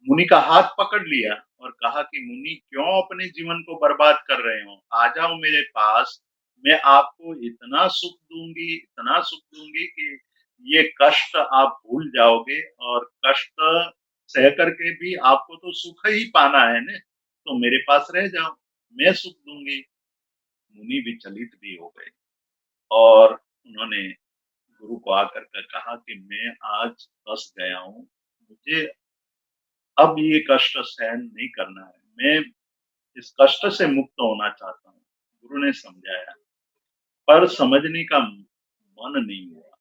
मुनि का हाथ पकड़ लिया और कहा कि मुनि क्यों अपने जीवन को बर्बाद कर रहे हो? आ जाओ मेरे पास, मैं आपको इतना सुख दूँगी कि ये कष्ट आप भूल जाओगे और कष्ट सह कर के भी आपको तो सुख ही पाना है ना, तो मेरे पास रह जाओ, मैं सुख दूँगी। मुनि विचलित भी हो गए और उन्होंने गुरु को आकर के कहा कि मैं आज फँस गया हूँ, मुझे अब ये कष्ट सहन नहीं करना है, मैं इस कष्ट से मुक्त होना चाहता हूँ। गुरु ने समझाया, पर समझने का मन नहीं हुआ।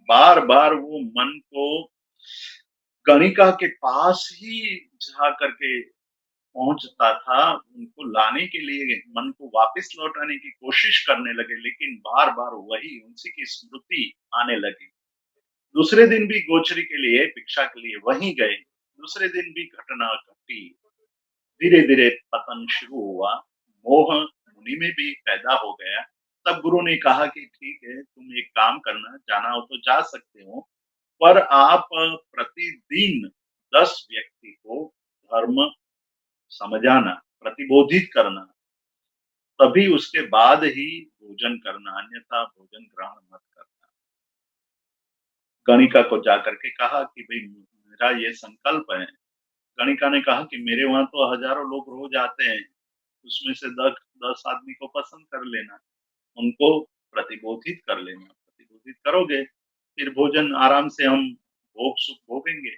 बार-बार वो मन को गणिका के पास ही जा करके पहुँचता था, उनको लाने के लिए मन को वापस लौटाने की कोशिश करने लगे, लेकिन बार-बार वही उसी की स्मृति आने लगी। दूसरे दिन भी गोचरी के लिए, भिक्षा के लिए वहीं गए। दूसरे दिन भी घटना घटी। धीरे-धीरे पतन शुरू हुआ। मोह मुनि में भी पैदा हो गया। तब गुरु ने कहा कि ठीक है, तुम एक काम करना, जाना हो तो जा सकते हो, पर आप प्रतिदिन 10 व्यक्ति को धर्म समझाना, प्रतिबोधित करना, तभी उसके बाद ही भोजन करना, अन्यथा भोजन ग्रहण मत करना। गणिका को जाकर के कहा कि भई मेरा ये संकल्प है। गणिका ने कहा कि मेरे वहाँ तो हज़ारों लोग रोज़ आते हैं, उसमें से 10 आदमी को पसंद कर लेना, उनको प्रतिबोधित कर लेना। प्रतिबोधित करोगे, फिर भोजन आराम से हम भोग सुख भोगेंगे।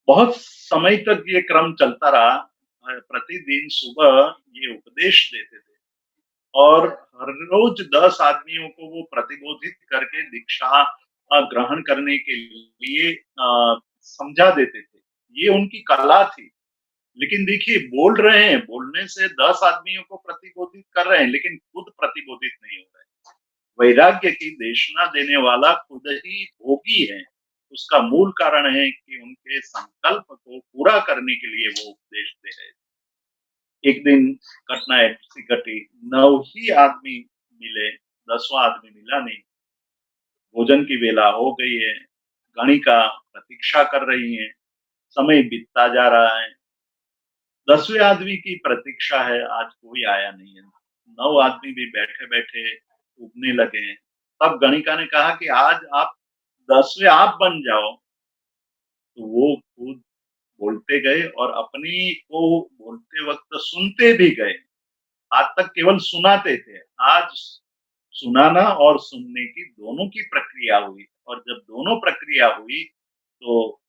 बहुत समय तक ये क्रम चलता रहा। प्रतिदिन सुबह ये उपदेश देते थे और हर रोज 10 आदमियों को वो प्रतिबोधित करके दीक्षा ग्रहण करने के लिए समझा देते थे। ये उनकी कला थी। लेकिन देखिए बोल रहे हैं, बोलने से 10 आदमियों को प्रतिबोधित कर रहे हैं, लेकिन खुद प्रतिबोधित नहीं हो रहे हैं। वैराग्य की देशना देने वाला खुद ही भोगी है। उसका मूल कारण है कि उनके संकल्प को पूरा करने के लिए वो उपदेश दे रहे थे। एक दिन घटना ऐसी घटी, 9 ही आदमी मिले, 10वां आदमी मिला नहीं। भोजन की वेला हो गई है, गणिका प्रतीक्षा कर रही हैं, समय बीतता जा रहा है। 10वें आदमी की प्रतीक्षा है, आज कोई आया नहीं है। 9 आदमी भी बैठे-बैठे ऊबने लगे हैं। तब गणिका ने कहा कि आज आप 10वें आप बन जाओ। तो वो खुद बोलते गए और अपनी को बोलते वक़्त सुनते भी गए। आज तक केवल सुनाते थे। आज सुनाना और सुनने की दोनों की प्रक्रिया हुई और जब दोनों प्रक्रिया हुई, तो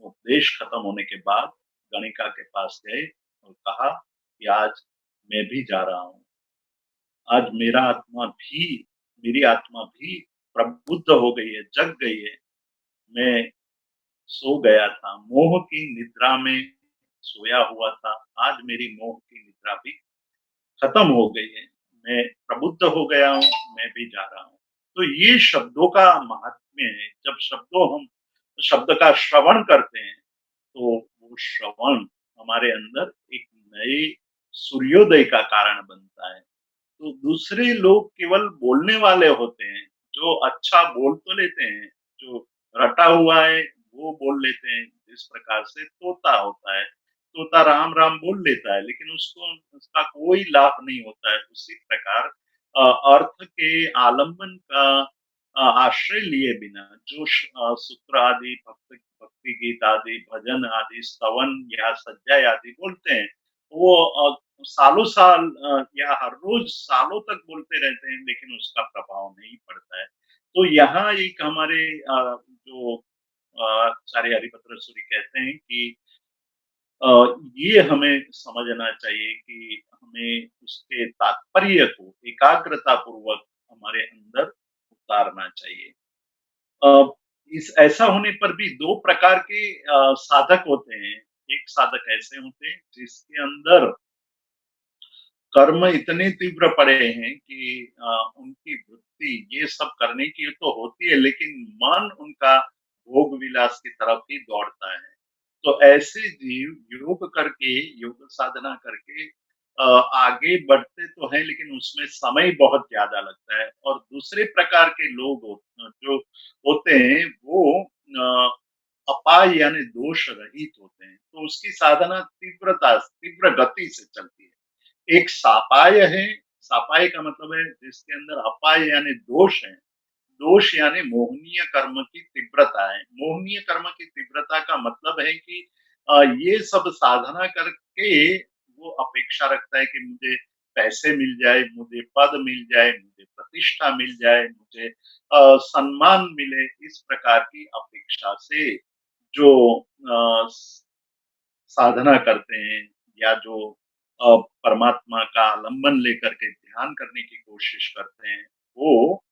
उपदेश खत्म होने के बाद गणिका के पास गए और कहा कि आज मैं भी जा रहा हूँ। आज मेरी आत्मा भी प्रबुद्ध हो गई है, जग गई है। मैं सो गया था, मोह की निद्रा में सोया हुआ था। आज मेरी मोह की निद्रा भी खत्म हो गई है। मैं प्रबुद्ध हो गया हूँ, मैं भी जा रहा हूँ। तो ये शब्दों का महात्म्य है। जब हम शब्द का श्रवण करते हैं, तो वो श्रवण हमारे अंदर एक नए सूर्योदय का कारण बनता है। तो दूसरे लोग केवल बोलने वाले होते हैं, जो अच्छा बोल तो लेते हैं, जो रटा हुआ है वो बोल लेते हैं। जिस प्रकार से तोता होता है, तोता राम राम बोल लेता है, लेकिन उसको उसका कोई लाभ नहीं होता है। उसी प्रकार अर्थ के आलम्बन का आश्रय लिए बिना जो सूत्र आदि भक्ति गीत आदि भजन आदि स्तवन या सज्जा आदि बोलते हैं, वो सालों साल या हर रोज सालों तक बोलते रहते हैं, लेकिन उसका प्रभाव नहीं पड़ता है। तो यहाँ एक हमारे जो आचार्य हरिभद्र सूरी कहते हैं कि अ, ये हमें समझना चाहिए कि हमें उसके तात्पर्य को एकाग्रता पूर्वक हमारे अंदर उतारना चाहिए। अ, इस ऐसा होने पर भी 2 प्रकार के साधक होते हैं। एक साधक ऐसे होते हैं जिसके अंदर कर्म इतने तीव्र पड़े हैं कि उनकी वृत्ति ये सब करने की तो होती है, लेकिन मन उनका भोग विलास की तरफ ही दौड़ता है। तो ऐसे जीव योग करके, योग साधना करके आगे बढ़ते तो हैं, लेकिन उसमें समय बहुत ज़्यादा लगता है। और दूसरे प्रकार के लोग जो होते हैं, वो अपाय यानी दोष रहित होते हैं। तो उसकी साधना तीव्र गति से चलती है। एक सापाय है, सापाय का मतलब है जिसके अंदर अपाय यानी दोष है। दोष यानी मोहनीय कर्म की तीव्रता है। मोहनीय कर्म की तीव्रता का मतलब है कि ये सब साधना करके वो अपेक्षा रखता है कि मुझे पैसे मिल जाए, मुझे पद मिल जाए, मुझे प्रतिष्ठा मिल जाए, मुझे सम्मान मिले। इस प्रकार की अपेक्षा से जो साधना करते हैं या जो परमात्मा का आलंबन लेकर के ध्यान करने की कोशिश करते हैं, वो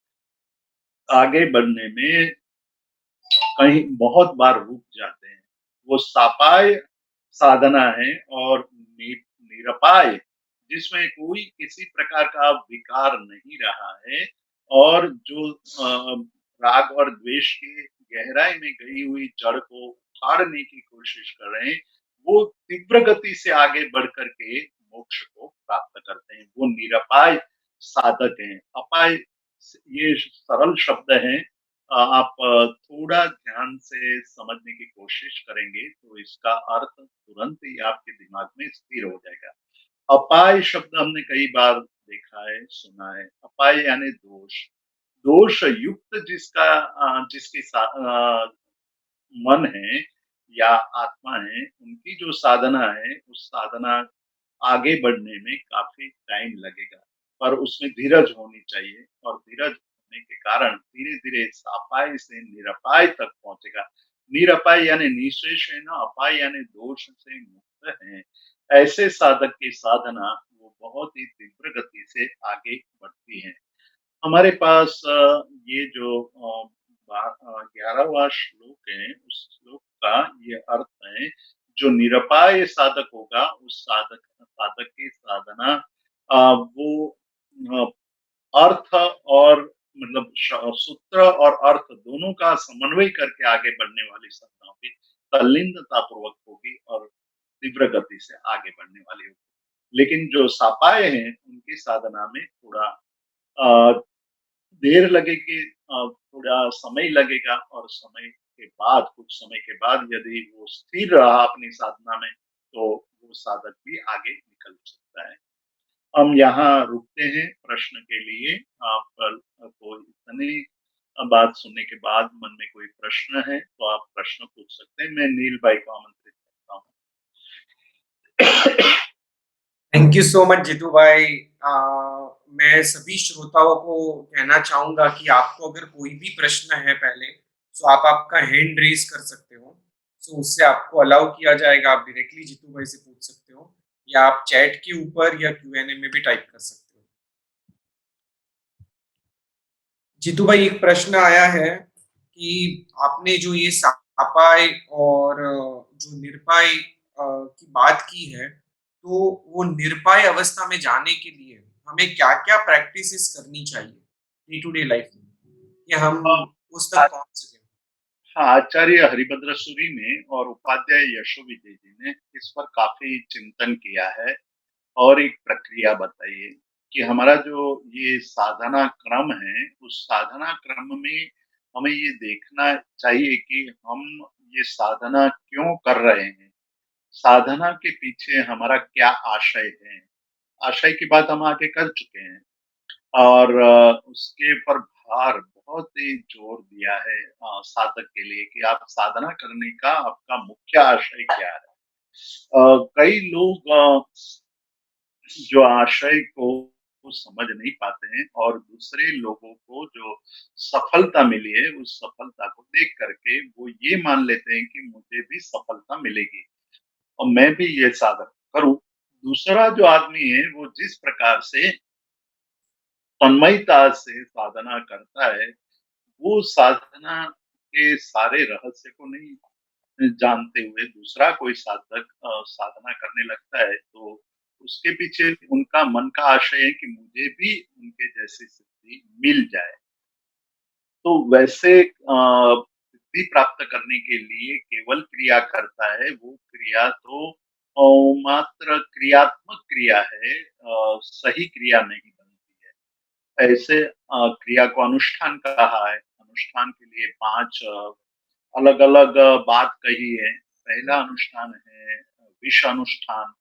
आगे बढ़ने में कहीं बहुत बार रुक जाते हैं। वो सापाय साधना है और निरपाय जिसमें कोई किसी प्रकार का विकार नहीं रहा है और जो राग और द्वेष की गहराई में गई हुई जड़ को उखाड़ने की कोशिश कर रहे हैं, वो तीव्र गति से आगे बढ़ करके मोक्ष को प्राप्त करते हैं। वो निरपाय साधक हैं। अपाय ये सरल शब्द हैं। आप थोड़ा ध्यान से समझने की कोशिश करेंगे तो इसका अर्थ तुरंत ही आपके दिमाग में स्थिर हो जाएगा। अपाय शब्द हमने कई बार देखा है, सुना है। अपाय यानी दोष। दोष युक्त जिसकी मन है या आत्मा है, उनकी जो साधना है, उस साधना आगे बढ़ने में काफ़ी टाइम लगेगा, पर उसमें धीरज होनी चाहिए और धीरज होने के कारण धीरे-धीरे सापाय से निरपाय तक पहुँचेगा। निरपाय यानी निःशेषेण, अपाय यानी दोष से मुक्त हैं। ऐसे साधक की साधना वो बहुत ही तीव्र गति से आगे बढ़ती है। हमारे पास ये जो 11वां श्लोक है, उस श्लोक का ये अर्थ है, जो निरपाय साधक होगा, उस साधक की साधना वो अ, अर्थ और मतलब सूत्र और अर्थ दोनों का समन्वय करके आगे बढ़ने वाली साधनाओं की तल्लीनता पूर्वक होगी और तीव्र गति से आगे बढ़ने वाली होगी। लेकिन जो सापाय हैं, उनकी साधना में थोड़ा अ, देर लगेगी, थोड़ा समय लगेगा और समय के बाद कुछ समय के बाद यदि वो स्थिर रहा अपनी साधना में, तो वो साधक भी आगे निकल सकता है। हम यहाँ रुकते हैं प्रश्न के लिए। आप को इतनी बात सुनने के बाद मन में कोई प्रश्न है, तो आप प्रश्न पूछ सकते हैं। मैं नील भाई को आमंत्रित करता हूँ। Thank you so much Jeetu भाई। मैं सभी श्रोताओं को कहना चाहूँगा कि आपको अगर कोई भी प्रश्न है पहले, तो आप आपका हैंड रेज़ कर सकते हो। सो उससे आपको अलाउ किया जाएगा, आप डायरेक्टली जीतू भाई से पूछ सकते हो या आप चैट के ऊपर या क्यूएनए में भी टाइप कर सकते हो। जीतू भाई एक प्रश्न आया है कि आपने जो ये सापाई और जो निरपाई की बात की है, तो वो निरपाय अवस्था में जाने के लिए हमें क्या-क्या प्रैक्टिसेस करनी चाहिए डे टू डे लाइफ में कि हम उस आ, तक पहुंच सकें? हाँ, आचार्य हरिभद्र सूरी ने और उपाध्याय यशोविजय जी ने इस पर काफी चिंतन किया है और एक प्रक्रिया बताई है कि हमारा जो ये साधना क्रम है, उस साधना क्रम में हमें ये देखना चाहिए कि हम ये साधना क्यों कर रहे हैं? साधना के पीछे हमारा क्या आशय है? आशय की बात हम आगे कर चुके हैं और उसके पर भार बहुत ही जोर दिया है साधक के लिए कि आप साधना करने का आपका मुख्य आशय क्या है? कई लोग जो आशय को को समझ नहीं पाते हैं और दूसरे लोगों को जो सफलता मिली है, उस सफलता को देख कर के वो ये मान लेते हैं कि मुझे भी सफलता मिलेगी और मैं भी ये साधन करूँ। दूसरा जो आदमी है, वो जिस प्रकार से तन्मयता से साधना करता है, वो साधना के सारे रहस्य को नहीं जानते हुए दूसरा कोई साधक साधना करने लगता है, तो उसके पीछे उनका मन का आशय है कि मुझे भी उनके जैसी सिद्धि मिल जाए। तो वैसे सिद्धि प्राप्त करने के लिए केवल क्रिया करता है, वो क्रिया तो मात्र क्रियात्मक क्रिया है, सही क्रिया नहीं बनती है। ऐसे क्रिया को अनुष्ठान कहा है। अनुष्ठान के लिए 5 अलग-अलग बात कही है। पहला अनुष्ठान है विष अनुष्ठान,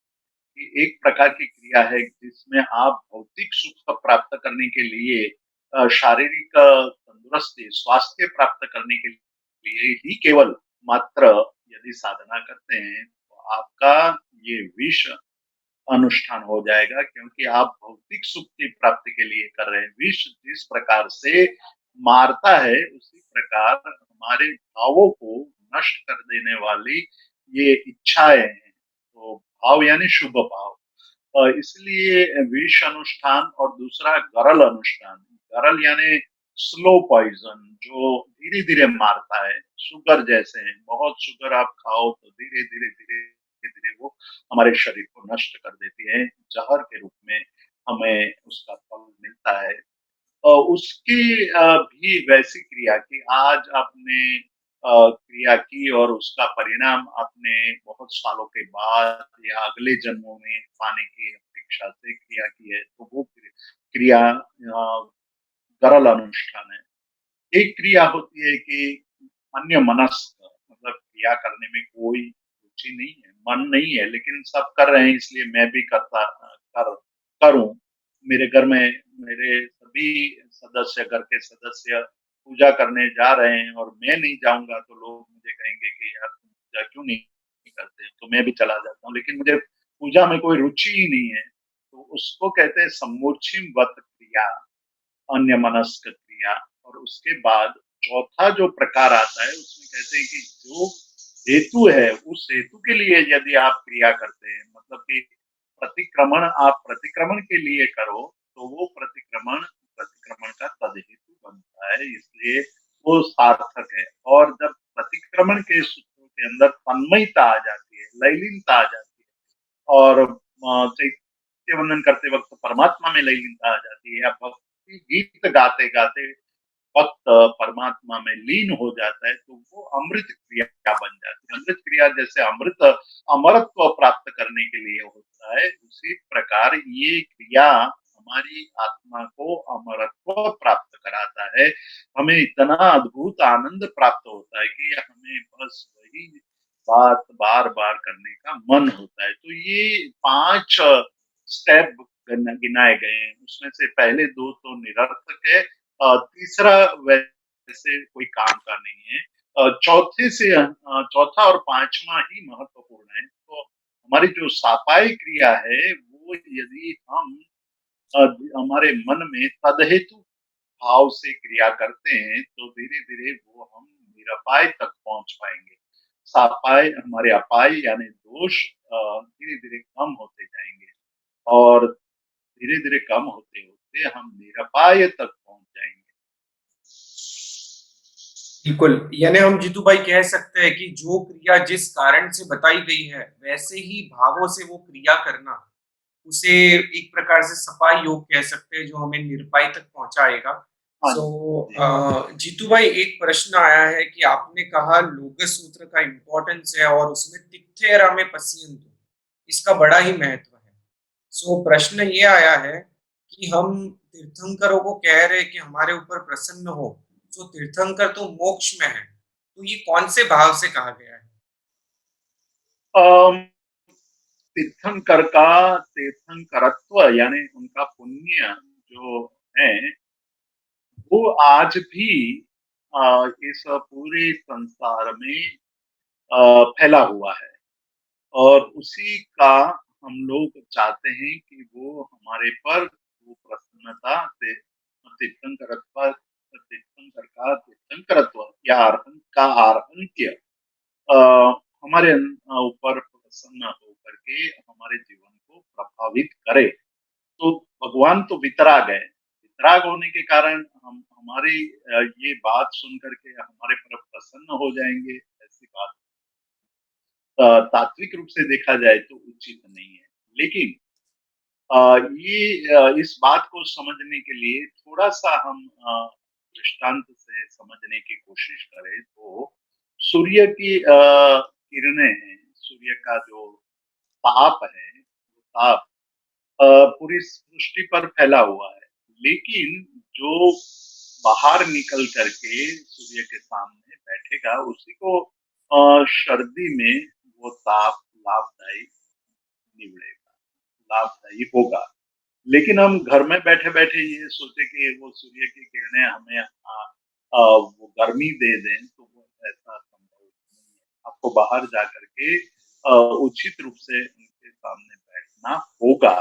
कि एक प्रकार की क्रिया है जिसमें आप भौतिक सुख प्राप्त करने के लिए शारीरिक तंदुरुस्ती, स्वास्थ्य प्राप्त करने के लिए ही केवल मात्र यदि साधना करते हैं, तो आपका ये विष अनुष्ठान हो जाएगा क्योंकि आप भौतिक सुख की प्राप्ति के लिए कर रहे हैं। विष जिस प्रकार से मारता है, उसी प्रकार हमारे भावों को नष्ट कर देने वाली ये इच्छाएँ हैं। तो भाव यानी शुभ भाव। इसलिए विष अनुष्ठान और दूसरा गरल अनुष्ठान। गरल यानी स्लो पॉइज़न जो धीरे-धीरे मारता है, शुगर जैसे हैं। बहुत शुगर आप खाओ तो धीरे-धीरे, धीरे-धीरे वो हमारे शरीर को नष्ट कर देती है। ज़हर के रूप में हमें उसका फल मिलता है। उसकी भी वैसी क्रिया कि आज आपने क्रिया की और उसका परिणाम आपने बहुत सालों के बाद या अगले जन्मों में पाने की अपेक्षा से क्रिया की है, तो वो क्रिया सरल अनुष्ठान है। एक क्रिया होती है कि अन्यमनस्क मतलब क्रिया करने में कोई रुचि नहीं है, मन नहीं है, लेकिन सब कर रहे हैं इसलिए मैं भी करूँ। मेरे घर में मेरे सभी घर के सदस्य पूजा करने जा रहे हैं और मैं नहीं जाऊँगा तो लोग मुझे कहेंगे कि यार तुम पूजा क्यों नहीं करते? तो मैं भी चला जाता हूँ, लेकिन मुझे पूजा में कोई रुचि ही नहीं है। तो उसको कहते हैं सम्मोक्षिमवत क्रिया। अन्यमनस्क क्रिया और उसके बाद चौथा जो प्रकार आता है उसमें कहते हैं कि जो हेतु है उस हेतु के लिए यदि आप क्रिया करते हैं मतलब कि प्रतिक्रमण आप प्रतिक्रमण के लिए करो तो वो प्रतिक्रमण प्रतिक्रमण का तदहेतु बनता है इसलिए वो सार्थक है और जब प्रतिक्रमण के सूत्रों के अंदर तन्मयता आ जाती है लयलीनता आ जाती है और चैत्य वंदन करते वक्त परमात्मा में लयलीनता आ जाती है या भक्ति गीत गाते गाते वक्त परमात्मा में लीन हो जाता है तो वो अमृत क्रिया बन जाती है। अमृत क्रिया जैसे अमृत अमरत्व प्राप्त करने के लिए होता है उसी प्रकार ये क्रिया हमारी आत्मा को अमरत्व प्राप्त कराता है। हमें इतना अद्भुत आनंद प्राप्त होता है कि हमें बस वही बात बार-बार करने का मन होता है। तो ये 5 स्टेप गिनाए गए हैं। उसमें से पहले 2 तो निरर्थक है तीसरा वैसे कोई काम का नहीं है। चौथा और 5वां ही महत्वपूर्ण है। तो हमारी जो सापाई क्रिया है, वो यदि हम हमारे मन में तदहेतु भाव से क्रिया करते हैं, तो धीरे-धीरे वो हम निरपाय तक पहुँच पाएँगे। सापाय हमारे अपाय यानी दोष धीरे-धीरे कम होते जाएँगे और धीरे-धीरे कम होते-होते हम निरपाय तक पहुँच जाएँगे। बिल्कुल, यानी हम जीतू भाई कह सकते हैं कि जो क्रिया जिस कारण से बताई गई है, वैसे ही भावों से वो क्रिया करना, उसे एक प्रकार से सफाई योग कह सकते हैं, जो हमें निरपाई तक पहुँचाएगा। हाँ सो जी। जीतू भाई एक प्रश्न आया है कि आपने कहा लोगस सूत्र का इम्पोर्टेंस है और उसमें तिथ्येरा में पश्यन्तु, इसका बड़ा ही महत्व है। सो प्रश्न ये आया है कि हम तीर्थंकरों को कह रहे हैं कि हमारे ऊपर प्रसन्न हो, सो तीर्थंकर तो मोक्ष में है, तो ये कौन से भाव से कहा गया है? अम, तीर्थंकरत्व यानी उनका पुण्य जो है, वो आज भी इस पूरे संसार में फैला हुआ है और उसी का हम लोग चाहते हैं कि वो हमारे पर वो प्रसन्नता से तीर्थंकरत्व तीर्थंकरत्व या अर्हंत का आरहंत्य अ, हमारे ऊपर प्रसन्न होकर के हमारे जीवन को प्रभावित करे। तो भगवान तो वितराग है। वितराग होने के कारण हम हमारी ये बात सुन करके हमारे पर प्रसन्न हो जाएंगे, ऐसी बात तात्विक रूप से देखा जाए तो उचित नहीं है। लेकिन इस बात को समझने के लिए थोड़ा-सा हम दृष्टांत से समझने की कोशिश करें तो सूर्य की किरणें हैं, सूर्य का जो ताप है, वो ताप अ, पूरी सृष्टि पर फैला हुआ है। लेकिन जो बाहर निकल करके सूर्य के सामने बैठेगा, उसी को सर्दी में वो ताप लाभदायी निवड़ेगा, लाभदायी होगा। लेकिन हम घर में बैठे-बैठे ये सोचे कि वो सूर्य की किरणें हमें वो गर्मी दे दें, तो वो ऐसा संभव नहीं है। आपको बाहर जाकर के उचित रूप से उनके सामने बैठना होगा।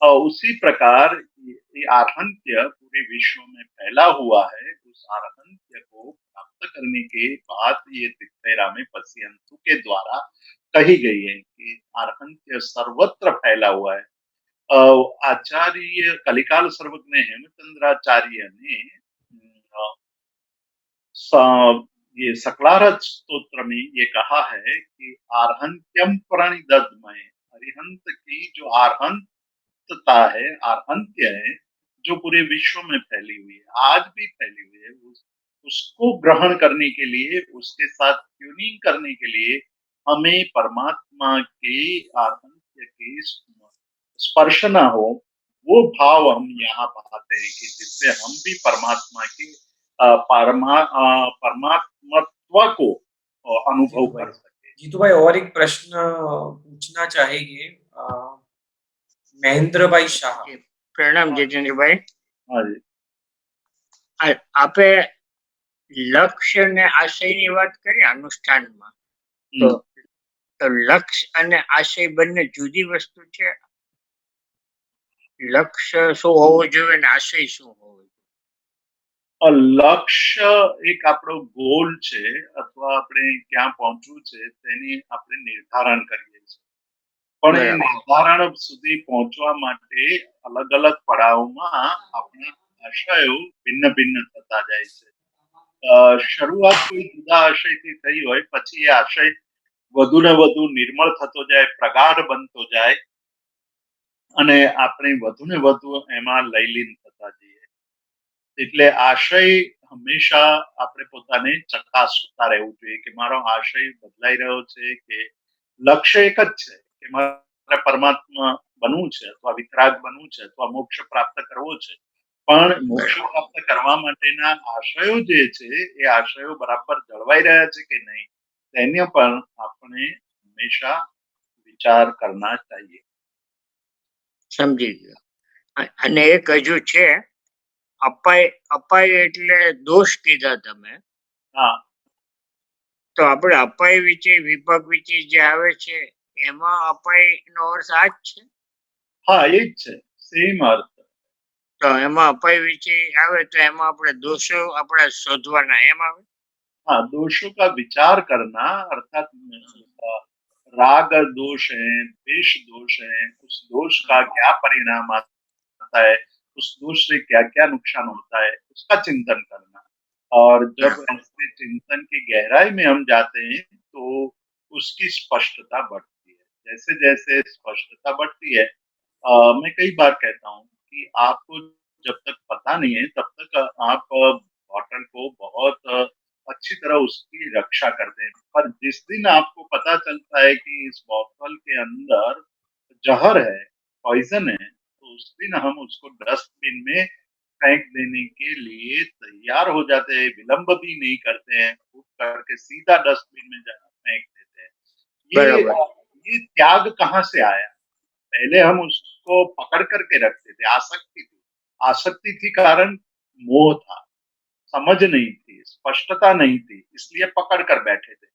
उसी प्रकार ये आर्हन्त्य पूरे विश्व में फैला हुआ है। उस आर्हन्त्य को प्राप्त करने के बाद ये तिथेरा में पश्यन्तु के द्वारा कही गई है कि आर्हन्त्य सर्वत्र फैला हुआ है। अ, आचार्य कलिकाल सर्वज्ञ हेमचंद्राचार्य ने अ, ये सकलारथ स्तोत्र में ये कहा है कि आर्हंत्यम प्रणिदध्मय, अरिहंत की जो आर्हंतता है, आर्हंत्य है, जो पूरे विश्व में फैली हुई है, आज भी फैली हुई है, उसको ग्रहण करने के लिए, उसके साथ ट्यूनिंग करने के लिए हमें परमात्मा के आर्हंत्य के स्पर्श ना हो, वो भाव हम यहाँ पाते हैं कि जिससे हम भी परमात्मा की परमात्मत्व को अनुभव जीतू भाई, कर सके। जीतू भाई और एक प्रश्न पूछना चाहेंगे महेंद्र भाई शाह। जी, प्रणाम जितेंद्र भाई। हाँ जी। आपे લક્ષ્ય ને આશયની વાત કરી અનુષ્ઠાનમાં, તો લક્ષ્ય અને આશય બંને જુદી વસ્તુ છે. લક્ષ્ય શું હોવું જોઈએ અને આશય શું હોવો જોઈએ? લક્ષ્ય એક આપણો ગોલ છે અથવા આપણે ક્યાં પહોંચવું છે તેની આપણે નિર્ધારણ કરીએ છીએ, પણ એ નિર્ધારણ સુધી પહોંચવા માટે અલગ અલગ પડાવમાં આપણે આશયો ભિન્ન ભિન્ન થતા જાય છે. શરૂઆત કોઈ જુદા આશયથી થઈ હોય, પછી એ આશય વધુ ને વધુ નિર્મળ થતો જાય, પ્રગાઢ બનતો જાય અને આપણે વધુ ને વધુ એમાં લયલીન થતા જઈએ. એટલે આશય હંમેશા આપણે પોતાને ચકાસતા રહેવું જોઈએ કે મારો આશય બદલાઈ રહ્યો છે કે લક્ષ્ય એક જ છે કે મારે પરમાત્મા બનવું છે અથવા વિતરાગ બનવું છે અથવા મોક્ષ પ્રાપ્ત કરવો છે, પણ મોક્ષ પ્રાપ્ત કરવા માટેના આશયો જે છે એ આશયો બરાબર જળવાઈ રહ્યા છે કે નહીં, તેને પણ આપણે હંમેશા વિચાર કરના चाहिए. સમજી ગયો. અને એક હજુ છે, અપાય અપાય એટલે દોષ કીધા તમે. હા, તો આપણે અપાય વિશે વિભાગ વિશે જે આવે છે એમાં અપાય નો અર્થ આ જ છે. હા એ જ છે, સેમ અર્થ. તો એમાં અપાય વિશે આવે તો એમાં આપણે દોષો આપણે શોધવાના એમ આવે. हाँ, दोषों का विचार करना अर्थात राग दोष है, द्वेष दोष है, उस दोष का क्या परिणाम आता है, उस दोष से क्या क्या नुकसान होता है, उसका चिंतन करना। और जब ऐसे चिंतन की गहराई में हम जाते हैं तो उसकी स्पष्टता बढ़ती है। जैसे जैसे स्पष्टता बढ़ती है, मैं कई बार कहता हूँ कि आपको जब तक पता नहीं है तब तक आप बॉटल को बहुत अच्छी तरह उसकी रक्षा करते हैं, पर जिस दिन आपको पता चलता है कि इस बॉटल के अंदर जहर है, पॉइजन है, तो उस दिन हम उसको डस्टबिन में फेंक देने के लिए तैयार हो जाते हैं, विलंब भी नहीं करते हैं, उठ करके सीधा डस्टबिन में फेंक देते हैं। ये त्याग कहाँ से आया? पहले हम उसको पकड़ करके रखते थे, आसक्ति थी, आसक्ति थी कारण मोह था, समझ नहीं थी, स्पष्टता नहीं थी, इसलिए पकड़ कर बैठे थे।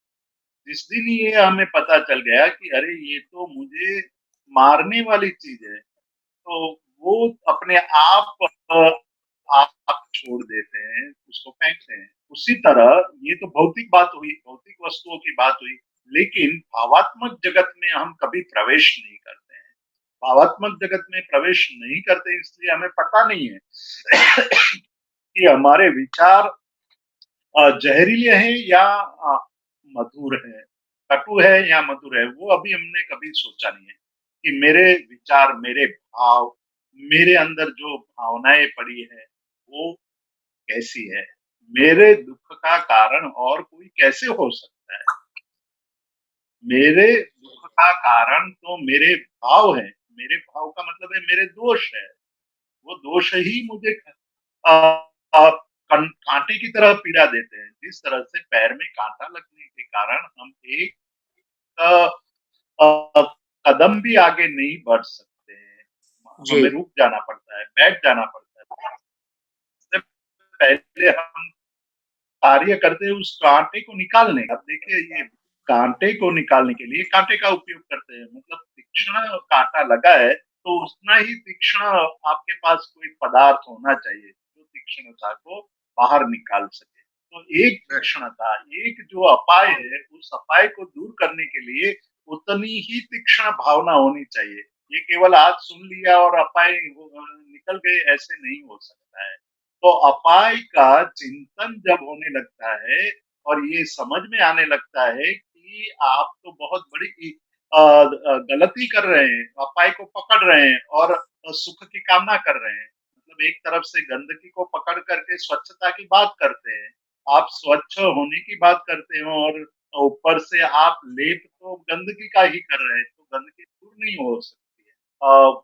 जिस दिन ये हमें पता चल गया कि अरे ये तो मुझे मारने वाली चीज है, तो वो अपने आप आप छोड़ देते हैं, उसको फेंकते हैं। उसी तरह ये तो भौतिक बात हुई, भौतिक वस्तुओं की बात हुई, लेकिन भावात्मक जगत में हम कभी प्रवेश नहीं करते हैं। भावात्मक जगत में प्रवेश नहीं करते इसलिए हमें पता नहीं है कि हमारे विचार जहरीले हैं या मधुर है, कटु है या मधुर है, वो अभी हमने कभी सोचा नहीं है कि मेरे विचार, मेरे भाव, मेरे अंदर जो भावनाएं पड़ी है, वो कैसी है? मेरे दुःख का कारण और कोई कैसे हो सकता है? मेरे दुःख का कारण तो मेरे भाव हैं। मेरे भाव का मतलब है मेरे दोष है। वो दोष ही मुझे अ अ, कांटे की तरह पीड़ा देते हैं। जिस तरह से पैर में कांटा लगने के कारण हम एक अ अ, कदम भी आगे नहीं बढ़ सकते हैं। जी। हमें रुक जाना पड़ता है, बैठ जाना पड़ता है। सबसे पहले हम कार्य करते हैं उस कांटे को निकालने का। अब देखिए ये कांटे को निकालने के लिए कांटे का उपयोग करते हैं, मतलब तीक्ष्ण कांटा लगा है तो उतना ही तीक्ष्ण आपके पास कोई पदार्थ होना चाहिए जो तीक्ष्णता को बाहर निकाल सके। तो एक तीक्ष्णता, एक जो अपाय है, उस अपाय को दूर करने के लिए उतनी ही तीक्ष्ण भावना होनी चाहिए। ये केवल आज सुन लिया और अपाय निकल गए, ऐसे नहीं हो सकता है। तो अपाय का चिंतन जब होने लगता है और ये समझ में आने लगता है कि आप तो बहुत बड़ी गलती कर रहे हैं, अपाय को पकड़ रहे हैं और सुख की कामना कर रहे हैं। मतलब एक तरफ से गंदगी को पकड़ करके स्वच्छता की बात करते हैं, आप स्वच्छ होने की बात करते हो और ऊपर से आप लेप तो गंदगी का ही कर रहे हैं, तो गंदगी दूर नहीं हो सकती है।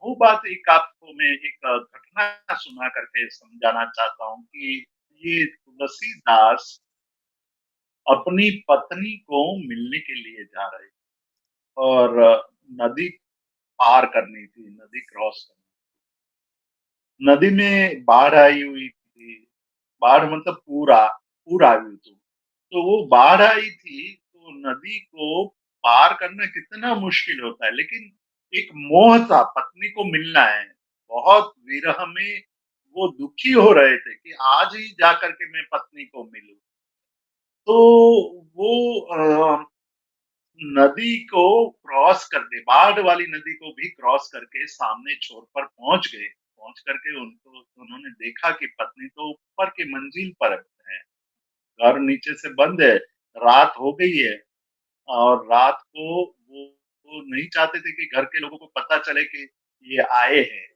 वो बात एक आपको मैं एक घटना सुना करके समझाना चाहता हूँ कि ये तुलसीदास अपनी पत्नी को मिलने के लिए जा रहे थे और नदी पार करनी थी, नदी क्रॉस करनी। नदी में बाढ़ आई हुई थी, बाढ़ मतलब पूर आई हुई थी। तो वो बाढ़ आई थी, तो नदी को पार करना कितना मुश्किल होता है, लेकिन एक मोह था, पत्नी को मिलना है। बहुत विरह में वो दुखी हो रहे थे कि आज ही जाकर के मैं पत्नी को मिलूं। तो वो नदी को क्रॉस करके, बाढ़ वाली नदी को भी क्रॉस करके सामने छोर पर पहुंच गए। पहुंच करके उनको उन्होंने देखा कि पत्नी तो ऊपर की मंजिल पर है, घर नीचे से बंद है, रात हो गई है और रात को वो नहीं चाहते थे कि घर के लोगों को पता चले कि ये आए हैं।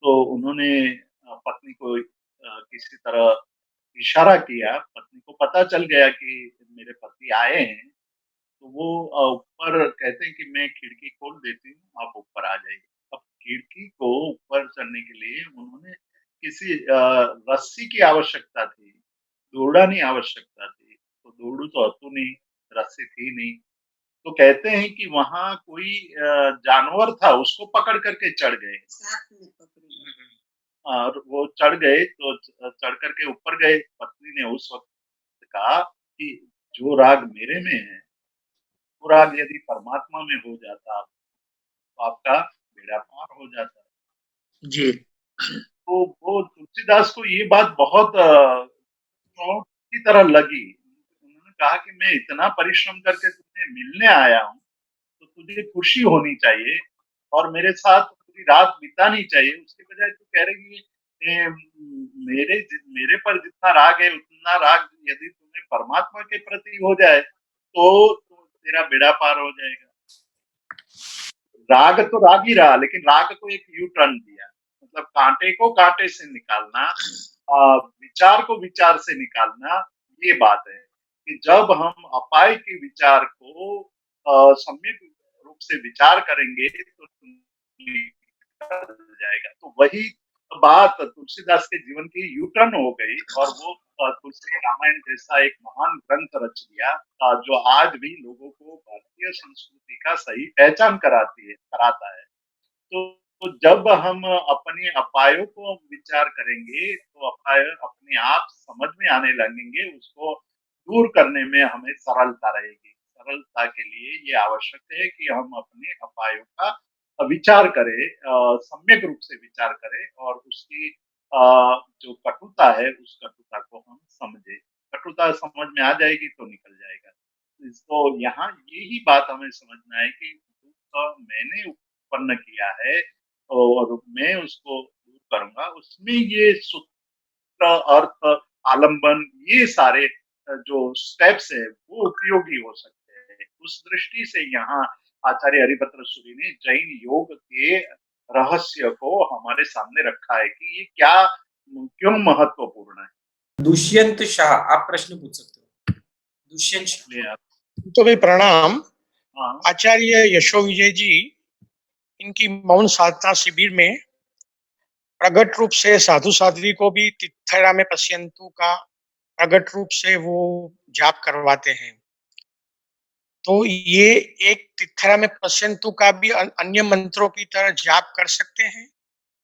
तो उन्होंने पत्नी को किसी तरह इशारा किया, पत्नी को पता चल गया कि मेरे पति आए हैं। तो वो ऊपर कहते हैं कि मैं खिड़की खोल देती हूँ, आप ऊपर आ जाइए। अब खिड़की को ऊपर चढ़ने के लिए उन्होंने किसी रस्सी की आवश्यकता थी, दौड़ानी आवश्यकता थी। तो दौड़ू तो हथू नहीं, रस्सी थी नहीं। तो कहते हैं कि वहाँ कोई जानवर था, उसको पकड़ करके चढ़ गए। और वो चढ़ गए तो चढ़ करके ऊपर गए। पत्नी ने उस वक़्त कहा कि जो राग मेरे में है, वो राग यदि परमात्मा में हो जाता तो आपका बेड़ा पार हो जाता। जी। तो वो तुलसीदास को ये बात बहुत चोट की तरह लगी। उन्होंने कहा कि मैं इतना परिश्रम करके तुझे मिलने आया हूँ, तो तुझे खुशी होनी चाहिए और मेरे साथ पूरी रात बितानी चाहिए। उसके बजाय तू कह रही है मेरे पर जितना राग है उतना राग यदि तुम्हें परमात्मा के प्रति हो जाए तो तेरा बेड़ा पार हो जाएगा। राग तो राग ही रहा, लेकिन राग को एक यू टर्न दिया। मतलब कांटे को कांटे से निकालना, विचार को विचार से निकालना, ये बात है कि जब हम अपाय के विचार को सम्यक रूप से विचार करेंगे तो निकल जाएगा। तो वही बात तुलसीदास के जीवन की यू टर्न हो गई और वो तुलसी रामायण जैसा एक महान ग्रंथ रच दिया, जो आज भी लोगों को भारतीय संस्कृति का सही पहचान कराता है। तो जब हम अपने अपायों को विचार करेंगे, तो अपाय अपने आप समझ में आने लगेंगे, उसको दूर करने में हमें सरलता रहेगी। सरलता के लिए ये आवश्यक है कि हम अपने अपायों का विचार करे, सम्यक रूप से विचार करे और उसकी जो कटुता है उस कटुता को हम समझे। कटुता समझ में आ जाएगी तो निकल जाएगा। तो यहाँ यही बात हमें समझना है कि दुःख मैंने उत्पन्न किया है और मैं उसको दूर करूँगा। उसमें ये सूत्र, अर्थ, आलंबन ये सारे जो स्टेप्स है वो उपयोगी हो सकते हैं। उस दृष्टि से यहाँ आचार्य हरिभद्र सूरी ने जैन योग के रहस्य को हमारे सामने रखा है कि ये क्या क्यों महत्वपूर्ण है। दुष्यंत शाह, आप प्रश्न पूछ सकते हो। दुष्यंत इसलिए शाह। आप तो भाई प्रणाम। हाँ आचार्य यशो विजय जी इनकी मौन साधना शिविर में प्रगट रूप से साधु साध्वी को भी तिथैरा में पश्यंतु का प्रगट रूप से वो जाप करवाते हैं। तो ये एक तिथैरा में पश्यंतु का भी अन्य मंत्रों की तरह जाप कर सकते हैं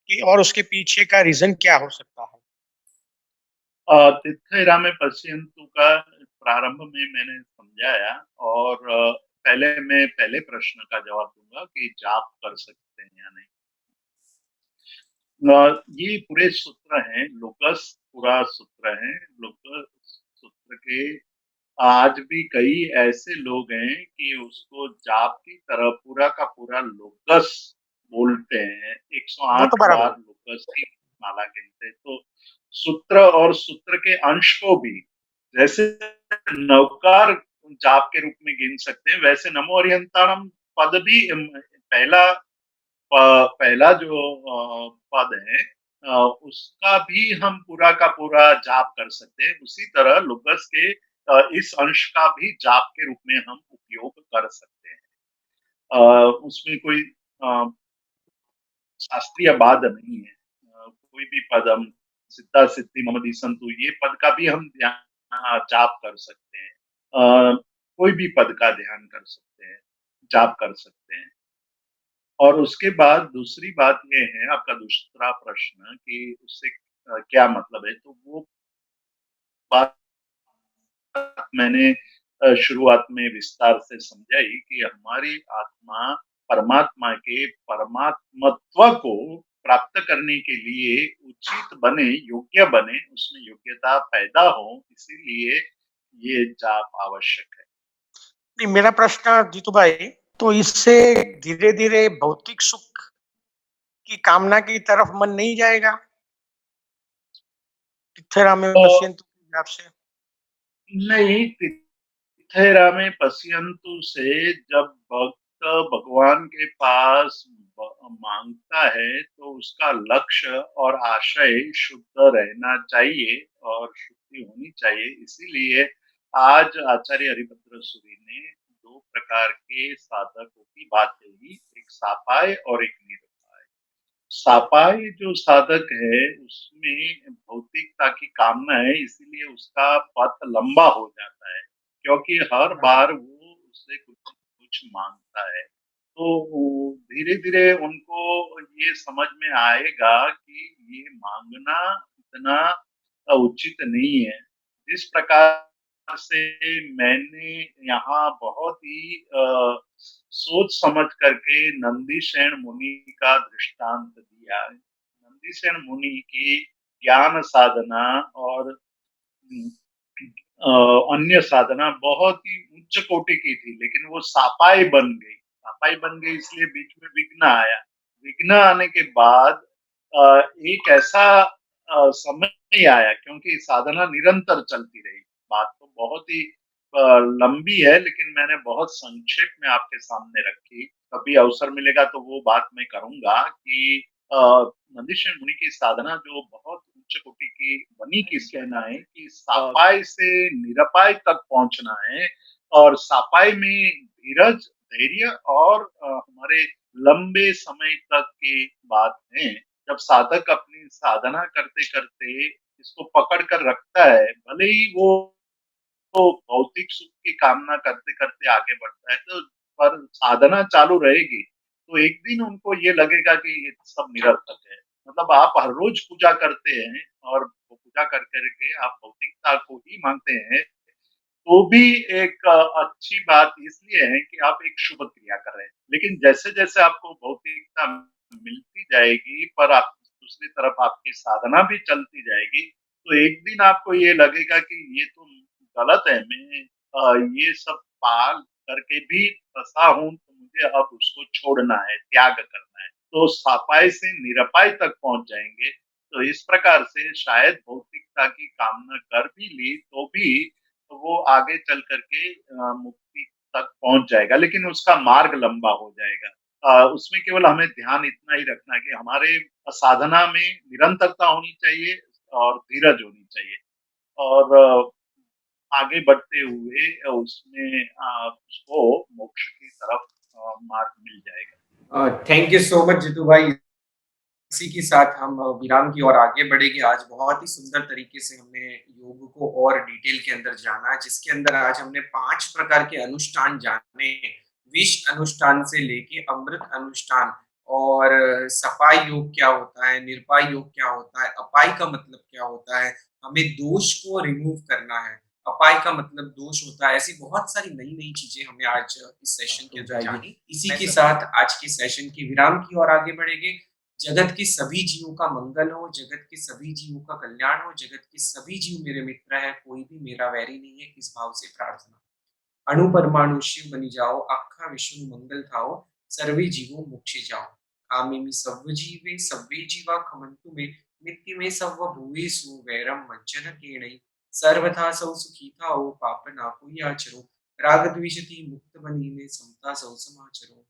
कि और उसके पीछे का रीजन क्या हो सकता है? तिथैरा में पश्यन्तु का प्रारंभ में मैंने समझाया और मैं पहले प्रश्न का जवाब दूंगा कि जाप कर सकते हैं या नहीं। ये पूरे सूत्र हैं, लोकस पूरा सूत्र है। लोकस सूत्र के आज भी कई ऐसे लोग हैं कि उसको जाप की तरह पूरा का पूरा लोकस बोलते हैं। वो तो 108 बराबर बार है। लोकस की माला गिनते हैं। तो सूत्र और सूत्र के अंश को भी जैसे नवकार जाप के रूप में गिन सकते हैं, वैसे नमो अरिहंताणम पद भी पहला पहला जो पद है उसका भी हम पूरा का पूरा जाप कर सकते हैं। उसी तरह लुगस के इस अंश का भी जाप के रूप में हम उपयोग कर सकते हैं। उसमें कोई शास्त्रीय बाध नहीं है। कोई भी पद हम सिद्धा सिद्धि ममदी संतु ये पद का भी हम जाप कर सकते हैं। कोई भी पद का ध्यान कर सकते हैं, जाप कर सकते हैं। और उसके बाद दूसरी बात ये है आपका दूसरा प्रश्न कि उससे क्या मतलब है, तो वो बात मैंने शुरुआत में विस्तार से समझाई कि हमारी आत्मा परमात्मा के परमात्मत्व को प्राप्त करने के लिए उचित बने, योग्य बने, उसमें योग्यता पैदा हो, इसीलिए ये जाप आवश्यक है। नहीं, मेरा प्रश्न जीतू भाई, तो इससे धीरे धीरे भौतिक सुख की कामना की तरफ मन नहीं जाएगा तिथैरा में तो पश्यंतु के जाप से? नहीं, तिथैरा में पश्यन्तु से जब भक्त भगवान के पास मांगता है तो उसका लक्ष्य और आशय शुद्ध रहना चाहिए और शुद्धि होनी चाहिए। इसीलिए आज आचार्य हरिभद्र सूरी ने दो प्रकार के साधकों की बात कही, एक सापाय और एक निरपाय। सापाई जो साधक है उसमें भौतिकता की कामना है, इसीलिए उसका पथ लंबा हो जाता है क्योंकि हर बार वो उससे कुछ कुछ मांगता है। तो धीरे धीरे उनको ये समझ में आएगा कि ये मांगना इतना उचित नहीं है। इस प्रकार से मैंने यहाँ बहुत ही सोच समझ करके नंदीसेन मुनि का दृष्टांत दिया है। नंदीसेन मुनि की ज्ञान साधना और अन्य साधना बहुत ही उच्च कोटि की थी, लेकिन वो सापाई बन गई। सापाई बन गई इसलिए बीच में विघ्न आया। विघ्न आने के बाद एक ऐसा समय आया क्योंकि साधना निरंतर चलती रही। बात तो बहुत ही लंबी है, लेकिन मैंने बहुत संक्षेप में आपके सामने रखी। कभी अवसर मिलेगा तो वो बात मैं करूंगा कि नंदीश्वर मुनि की साधना जो बहुत उच्च कोटि की बनी की कहना है कि सापाई से निरपाय तक पहुंचना है और सापाई में धीरज, धैर्य और हमारे लंबे समय तक की बात है। जब साधक अपनी साधना करते करते इसको पकड़ कर रखता है, भले ही वो तो भौतिक सुख की कामना करते करते आगे बढ़ता है, तो पर साधना चालू रहेगी तो एक दिन उनको ये लगेगा कि ये सब निरर्थक है। मतलब आप हर रोज पूजा करते हैं और वो पूजा कर करके आप भौतिकता को ही मांगते हैं, तो भी एक अच्छी बात इसलिए है कि आप एक शुभ क्रिया कर रहे हैं। लेकिन जैसे-जैसे आपको भौतिकता मिलती जाएगी, पर आप दूसरी तरफ आपकी साधना भी चलती जाएगी, तो एक दिन आपको ये लगेगा कि ये तो गलत है, मैं ये सब पाल करके भी फँसा हूँ, तो मुझे अब उसको छोड़ना है, त्याग करना है। तो सपाय से निरपाय तक पहुँच जाएँगे। तो इस प्रकार से शायद भौतिकता की कामना कर भी ली, तो भी तो वो आगे चल कर के मुक्ति तक पहुँच जाएगा, लेकिन उसका मार्ग लंबा हो जाएगा। उसमें केवल हमें ध्यान इतना ही रखना है कि हमारे साधना में निरंतरता होनी चाहिए और धीरज होनी चाहिए और आगे बढ़ते हुए उसमें उसको मोक्ष की तरफ मार्ग मिल जाएगा। Thank you so much Jeetu भाई। इसी के साथ हम विराम की ओर आगे बढ़ेंगे। आज बहुत ही सुंदर तरीके से हमने योग को और डिटेल के अंदर जाना, जिसके अंदर आज हमने 5 प्रकार के अनुष्ठान जाने। विष अनुष्ठान से लेके अमृत अनुष्ठान और सपाई योग क्या होता है, निरपाई योग क्या होता है, अपाई का मतलब क्या होता है, हमें दोष को रिमूव करना है, अपाय का मतलब दोष होता है। ऐसी बहुत सारी नई-नई चीज़ें हमने आज इस सेशन के अंदर जानी। इसी के साथ आज के सेशन के विराम की ओर आगे बढ़ेंगे। जगत के सभी जीवों का मंगल हो, जगत के सभी जीवों का कल्याण हो, जगत के सभी जीव मेरे मित्र हैं, कोई भी मेरा वैरी नहीं है, इस भाव से प्रार्थना। अणु परमाणु शिव बनी जाओ, आखा विष्णु मंगल थाओ, सर्वे जीवो मोक्षे जाओ। कामिमी सव्व जीवे सव्वे जीवा खमन्तु मे, मित्ति में सव्व भूवेषु वैरम मज्जन केणै। सर्वथा सौ सुखी थाओ, पाप ना कोई आचरो, राग द्वेषति मुक्त बनी में समता सौ समाचरो।